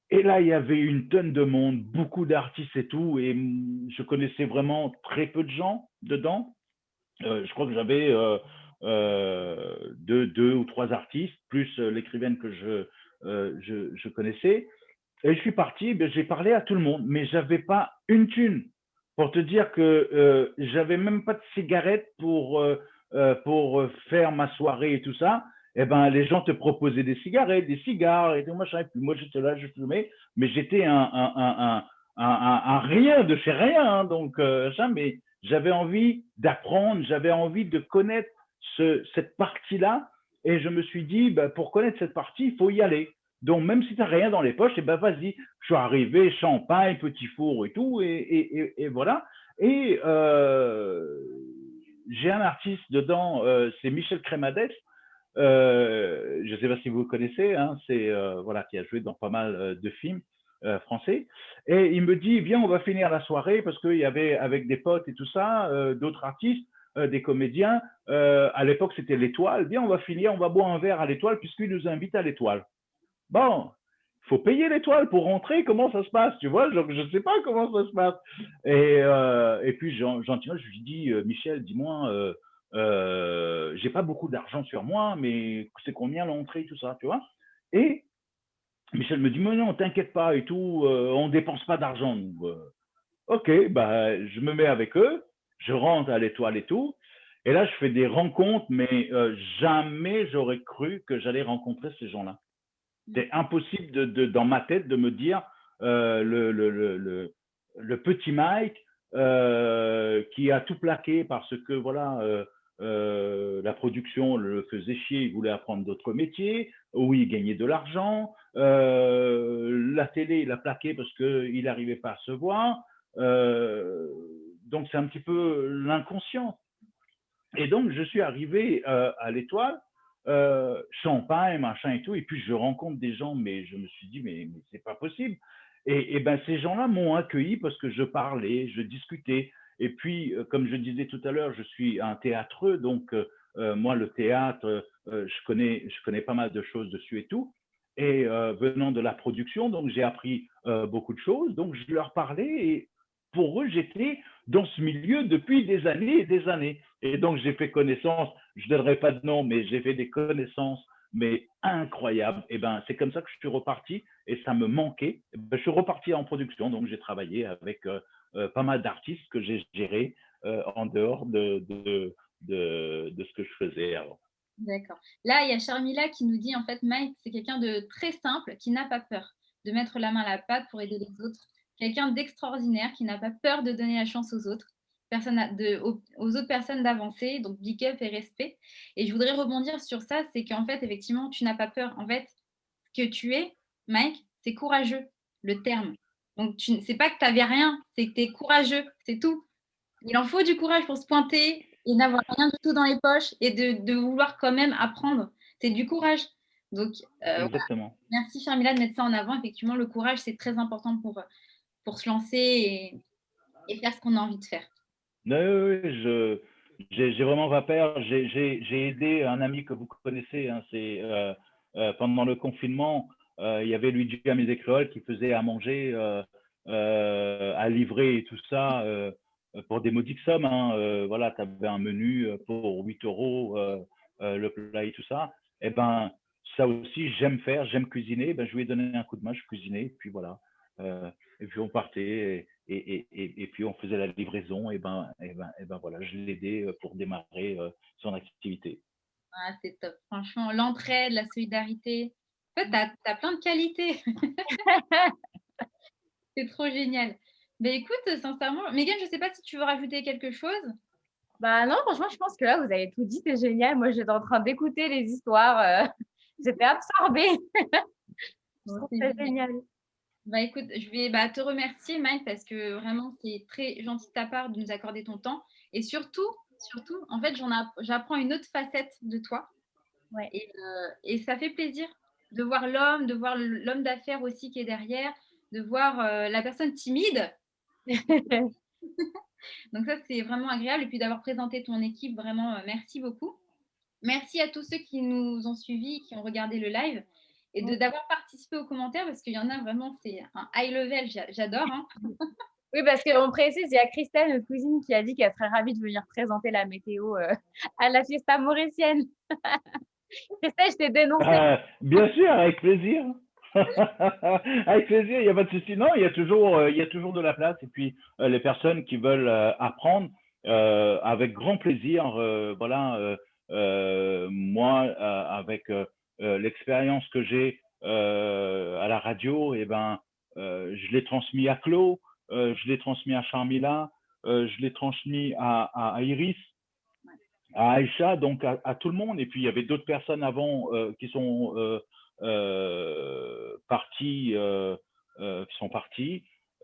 Et là, il y avait une tonne de monde, beaucoup d'artistes et tout, et je connaissais vraiment très peu de gens dedans. Je crois que j'avais deux ou trois artistes, plus l'écrivaine que je connaissais. Et je suis parti, ben, j'ai parlé à tout le monde, mais j'avais pas une thune. Pour te dire que j'avais même pas de cigarette pour faire ma soirée et tout ça. Eh ben, les gens te proposaient des cigarettes, des cigares et tout machin. Et puis moi, j'étais là, je fumais, mais j'étais un rien de chez rien. Hein, donc, mais j'avais envie d'apprendre, j'avais envie de connaître cette partie-là. Et je me suis dit, ben, pour connaître cette partie, il faut y aller. Donc, même si tu n'as rien dans les poches, eh ben, vas-y. Je suis arrivé, champagne, petit four et tout, et voilà. Et j'ai un artiste dedans, c'est Michel Crémadès. Je ne sais pas si vous le connaissez, hein, c'est voilà, qui a joué dans pas mal de films français. Et il me dit, viens, on va finir la soirée, parce qu'il y avait avec des potes et tout ça, d'autres artistes, des comédiens. À l'époque, c'était l'Étoile. Viens, on va finir, on va boire un verre à l'Étoile, puisqu'il nous invite à l'Étoile. Bon, il faut payer l'Étoile pour rentrer, comment ça se passe, tu vois, je ne sais pas comment ça se passe. Et puis gentiment, je lui dis, Michel, dis-moi, j'ai pas beaucoup d'argent sur moi, mais c'est combien l'entrée, tout ça, tu vois. Et Michel me dit, mais non, t'inquiète pas et tout, on dépense pas d'argent. Ok, bah, je me mets avec eux, je rentre à l'Étoile et tout. Et là, je fais des rencontres, mais jamais j'aurais cru que j'allais rencontrer ces gens-là. C'est impossible dans ma tête de me dire le petit Mike qui a tout plaqué parce que voilà la production le faisait chier, il voulait apprendre d'autres métiers, où il gagnait de l'argent, la télé il a plaqué parce qu'il n'arrivait pas à se voir, donc c'est un petit peu l'inconscient. Et donc, je suis arrivé à l'Étoile, champagne, machin et tout, et puis je rencontre des gens, mais je me suis dit, mais c'est pas possible. Et ben, ces gens-là m'ont accueilli parce que je parlais, je discutais. Et puis, comme je disais tout à l'heure, je suis un théâtreux, donc moi, le théâtre, je connais pas mal de choses dessus et tout. Et venant de la production, donc j'ai appris beaucoup de choses. Donc, je leur parlais et pour eux, j'étais dans ce milieu depuis des années et des années. Et donc, j'ai fait connaissance, je ne donnerai pas de nom, mais j'ai fait des connaissances, mais incroyables. Et ben, c'est comme ça que je suis reparti et ça me manquait. Ben, je suis reparti en production, donc j'ai travaillé avec pas mal d'artistes que j'ai gérés en dehors de ce que je faisais avant. D'accord. Là, il y a Charmila qui nous dit, en fait, Mike, c'est quelqu'un de très simple, qui n'a pas peur de mettre la main à la pâte pour aider les autres. Quelqu'un d'extraordinaire qui n'a pas peur de donner la chance aux autres, aux autres personnes d'avancer. Donc, big up et respect. Et je voudrais rebondir sur ça, c'est qu'en fait, effectivement, tu n'as pas peur. En fait, ce que tu es, Mike, c'est courageux, le terme. Donc, c'est pas que tu n'avais rien, c'est que tu es courageux, c'est tout. Il en faut du courage pour se pointer et n'avoir rien du tout dans les poches et de vouloir quand même apprendre. C'est du courage. Donc, voilà. Exactement. Merci Charmila de mettre ça en avant. Effectivement, le courage, c'est très important pour se lancer et faire ce qu'on a envie de faire. Oui, j'ai vraiment pas peur. J'ai aidé un ami que vous connaissez. Hein, c'est pendant le confinement, il y avait Luigi Amezecrol qui faisait à manger, à livrer et tout ça pour des modiques sommes. Hein, voilà, tu avais un menu pour 8 euros, le plat et tout ça. Et ben, ça aussi, j'aime faire, j'aime cuisiner. Ben, je lui ai donné un coup de main, je cuisinais, et puis voilà. Et puis on partait et puis on faisait la livraison et ben voilà, je l'ai aidé pour démarrer son activité. Ah, c'est top. Franchement, l'entraide, la solidarité. En fait, tu as plein de qualités. C'est trop génial. Mais écoute, sincèrement, Megan, je ne sais pas si tu veux rajouter quelque chose. Bah non, franchement, je pense que là, vous avez tout dit, c'est génial. Moi, j'étais en train d'écouter les histoires, j'étais absorbée. Je Bon, trouve c'est ça génial. génial. Bah, écoute, je vais te remercier, Mike, parce que vraiment, c'est très gentil de ta part de nous accorder ton temps. Et surtout, en fait, j'apprends une autre facette de toi. Ouais. Et ça fait plaisir de voir l'homme, de voir l'homme d'affaires aussi qui est derrière, de voir la personne timide. Donc ça, c'est vraiment agréable. Et puis d'avoir présenté ton équipe, vraiment, merci beaucoup. Merci à tous ceux qui nous ont suivis, qui ont regardé le live. et d'avoir participé aux commentaires parce qu'il y en a vraiment, c'est un high level, j'adore. Hein. Oui, parce qu'on précise, il y a Christelle, notre cousine, qui a dit qu'elle serait ravie de venir présenter la météo à la fiesta mauricienne. Christelle, je t'ai dénoncé. Bien sûr, avec plaisir. Avec plaisir, il n'y a pas de souci. Non, il y a toujours de la place. Et puis, les personnes qui veulent apprendre, avec grand plaisir, voilà, moi, avec l'expérience que j'ai à la radio, et ben, je l'ai transmis à Claude, je l'ai transmis à Charmila, je l'ai transmis à Iris, à Aïcha, donc à tout le monde. Et puis, il y avait d'autres personnes avant qui sont parties,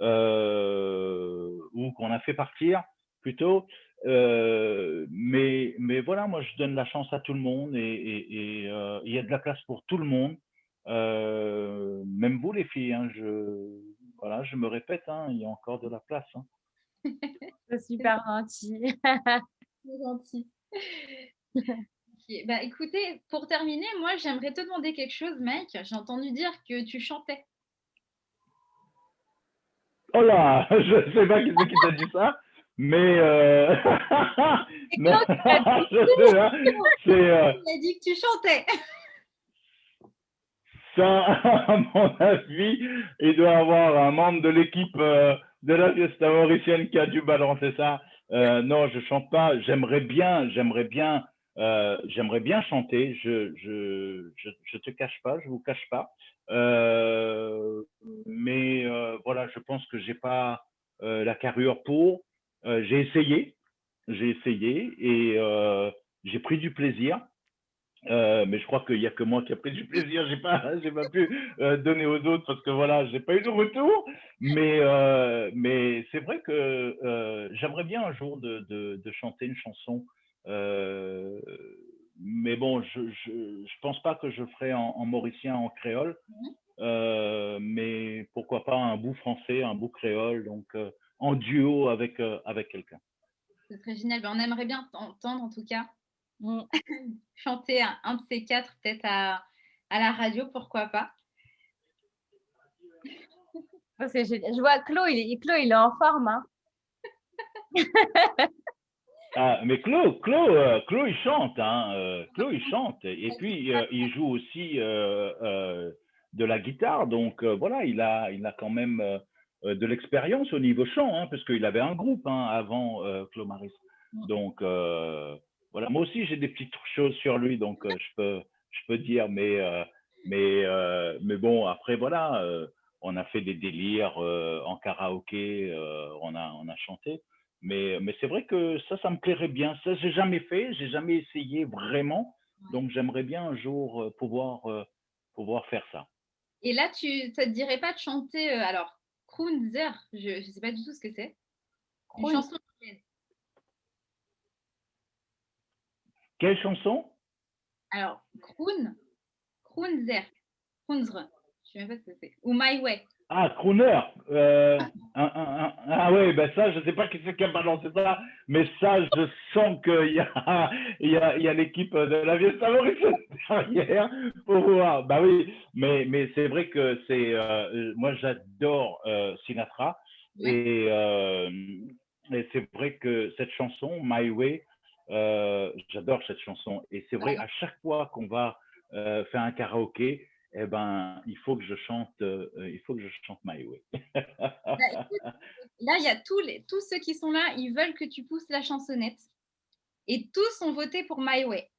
ou qu'on a fait partir plutôt. Mais voilà, moi, je donne la chance à tout le monde et il y a de la place pour tout le monde. Même vous, les filles, hein, voilà, je me répète, hein, il y a encore de la place. Hein. C'est super gentil. C'est gentil. Bah, écoutez, pour terminer, moi, j'aimerais te demander quelque chose, mec. J'ai entendu dire que tu chantais. Oh là, je ne sais pas qui c'est qui t'a dit ça, mais, mais je sais pas, Il a dit que tu chantais. ça, à mon avis, il doit avoir un membre de l'équipe de la fiesta mauricienne qui a dû balancer ça. Non, je chante pas. J'aimerais bien chanter. Je te cache pas, je vous cache pas. Mais voilà, je pense que j'ai pas la carrure pour. J'ai essayé et j'ai pris du plaisir. Mais je crois qu'il n'y a que moi qui a pris du plaisir. J'ai pas pu donner aux autres parce que voilà, j'ai pas eu de retour. Mais c'est vrai que j'aimerais bien un jour de chanter une chanson. Mais bon, je pense pas que je ferai en mauricien, en créole. Mais pourquoi pas un bout français, un bout créole, donc en duo avec quelqu'un. Ce serait génial. Ben, on aimerait bien t'entendre, en tout cas, Mm. chanter un de ces quatre, peut-être à la radio, pourquoi pas. Ça, c'est génial. Je vois Claude, il est en forme. Hein. Ah, mais Claude, il chante, hein. Claude, il chante. Et puis, il joue aussi de la guitare. Donc, voilà, il a quand même de l'expérience au niveau chant, hein, parce qu'il avait un groupe hein, avant Claude Maris. Donc, voilà. Moi aussi, j'ai des petites choses sur lui, donc je peux dire, mais bon, après, voilà, on a fait des délires en karaoké, on a chanté. Mais c'est vrai que ça me plairait bien. Ça, j'ai jamais fait, j'ai jamais essayé vraiment. Donc, j'aimerais bien un jour pouvoir faire ça. Et là, ça te dirait pas de chanter, alors, Krunzer, je ne sais pas du tout ce que c'est. Une chanson anglaise. Quelle chanson? Alors, Krunzer, je ne sais même pas ce que c'est. Ou My Way. Ah, crooner. Ah ouais, ben ça, je sais pas qui c'est qui a balancé ça, mais ça, je sens qu'il y a l'équipe de la vieille Mauricienne derrière pour voir. Bah oui, mais c'est vrai que moi j'adore Sinatra et c'est vrai que cette chanson, My Way, j'adore cette chanson et c'est vrai à chaque fois qu'on va faire un karaoké, eh ben, il faut que je chante My Way. Bah, écoute, là, il y a tous ceux qui sont là, ils veulent que tu pousses la chansonnette. Et tous ont voté pour My Way.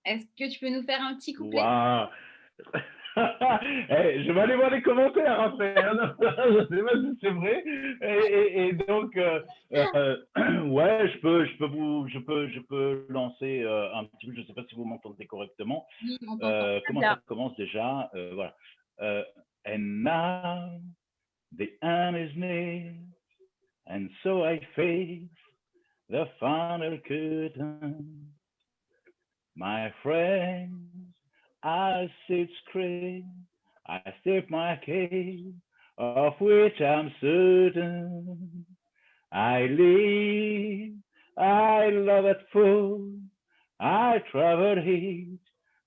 Est-ce que tu peux nous faire un petit couplet? Wow. Je vais aller voir les commentaires après. Hein. Je ne sais pas si c'est vrai. Et donc, ouais, je peux lancer un petit peu. Je ne sais pas si vous m'entendez correctement. Oui, on t'entend. Comment ça commence déjà? Voilà. And now the end is near, and so I face the final curtain. My friends, I sit scream, I state my case, of which I'm certain. I live, I love it full, I travel each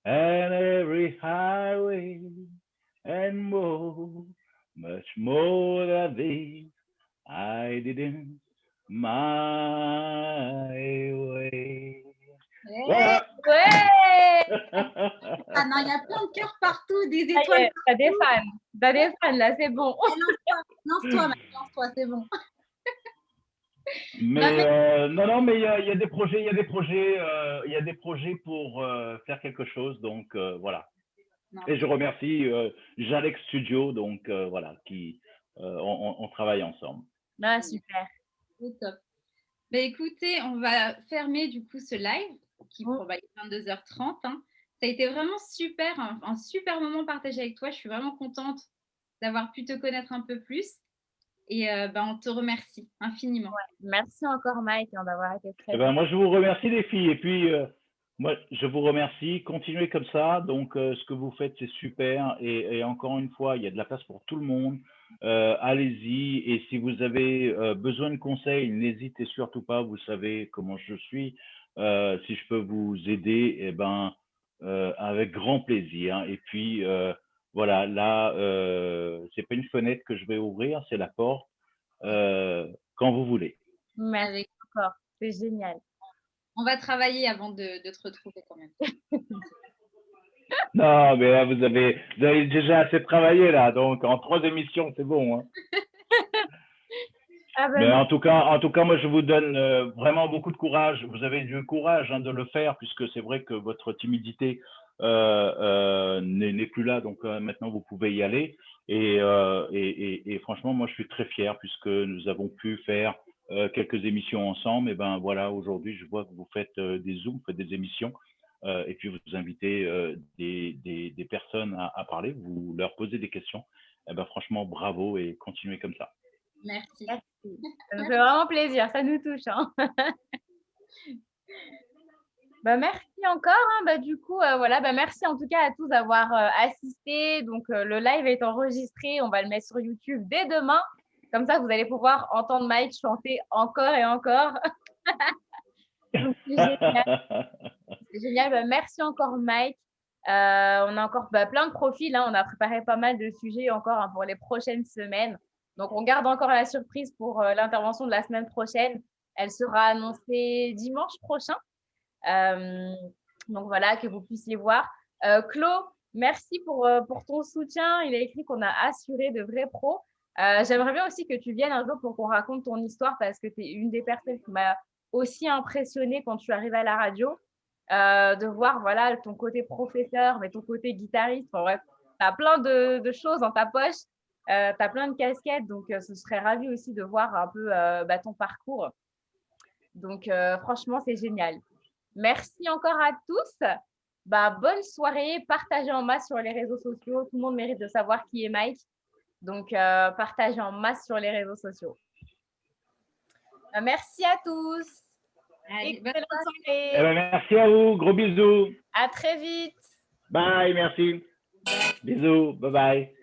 and every highway. and more, much more than this. I didn't my way. Ouais. Voilà. Ouais! Ah non, il y a plein de cœurs partout, des Ça y étoiles est, t'as des partout. fans. T'as des fans, là, c'est bon. Lance-toi, Max, lance-toi, c'est bon. Mais non, mais il y a des projets, il y a des projets pour faire quelque chose, donc voilà. Non, Et je remercie Jalex Studio, donc voilà, qui on travaille ensemble. Ah, super. c'est top. Bah, écoutez, on va fermer du coup ce live qui Mm. pour 22h30. Hein. Ça a été vraiment super, un super moment partagé avec toi. Je suis vraiment contente d'avoir pu te connaître un peu plus. Et on te remercie infiniment. Merci encore, Mike, d'avoir été très Eh ben, moi, je vous remercie les filles. Et puis, moi, je vous remercie. Continuez comme ça. Donc, ce que vous faites, c'est super. Et encore une fois, il y a de la place pour tout le monde. Allez-y. Et si vous avez besoin de conseils, n'hésitez surtout pas. Vous savez comment je suis. Si je peux vous aider, eh ben, avec grand plaisir. Et puis, voilà, là, c'est pas une fenêtre que je vais ouvrir, c'est la porte quand vous voulez. Merci Avec- encore. C'est génial. On va travailler avant de te retrouver quand même. Non, mais là, vous avez déjà assez travaillé, là. Donc, en 3 émissions, c'est bon. Hein. Ah ben, Mais en tout cas, moi, je vous donne vraiment beaucoup de courage. Vous avez du courage hein, de le faire, puisque c'est vrai que votre timidité n'est plus là. Donc, maintenant, vous pouvez y aller. Et franchement, moi, je suis très fier, puisque nous avons pu faire quelques émissions ensemble. Et ben voilà, aujourd'hui, je vois que vous faites des Zooms, vous faites des émissions. Et puis, vous invitez des personnes à parler, vous leur posez des questions. Et ben, franchement, bravo et continuez comme ça. Merci. merci. Ça nous fait vraiment plaisir. Ça nous touche. Hein. Bah, merci encore. Hein. Bah, du coup, voilà. Bah, merci en tout cas à tous d'avoir assisté. Donc, le live est enregistré. On va le mettre sur YouTube dès demain. Comme ça, vous allez pouvoir entendre Mike chanter encore et encore. Donc, c'est génial. C'est génial. Bah, merci encore, Mike. On a encore plein de profils. Hein. On a préparé pas mal de sujets encore hein, pour les prochaines semaines. Donc, on garde encore la surprise pour l'intervention de la semaine prochaine. Elle sera annoncée dimanche prochain. Donc, voilà, que vous puissiez voir. Claude, merci pour ton soutien. Il a écrit qu'on a assuré de vrais pros. J'aimerais bien aussi que tu viennes un jour pour qu'on raconte ton histoire parce que tu es une des personnes qui m'a aussi impressionnée quand tu arrives à la radio. De voir voilà, ton côté professeur, mais ton côté guitariste. Enfin, bref, tu as plein de choses dans ta poche. Tu as plein de casquettes. Donc, ce serait ravi aussi de voir un peu ton parcours. Donc, franchement, c'est génial. Merci encore à tous. Bonne soirée. Partagez en masse sur les réseaux sociaux. Tout le monde mérite de savoir qui est Mike. Donc, partagez en masse sur les réseaux sociaux. Merci à tous. Allez, Excellente soirée. Eh ben, merci à vous. Gros bisous. À très vite. Bye, merci. Bisous. Bye bye.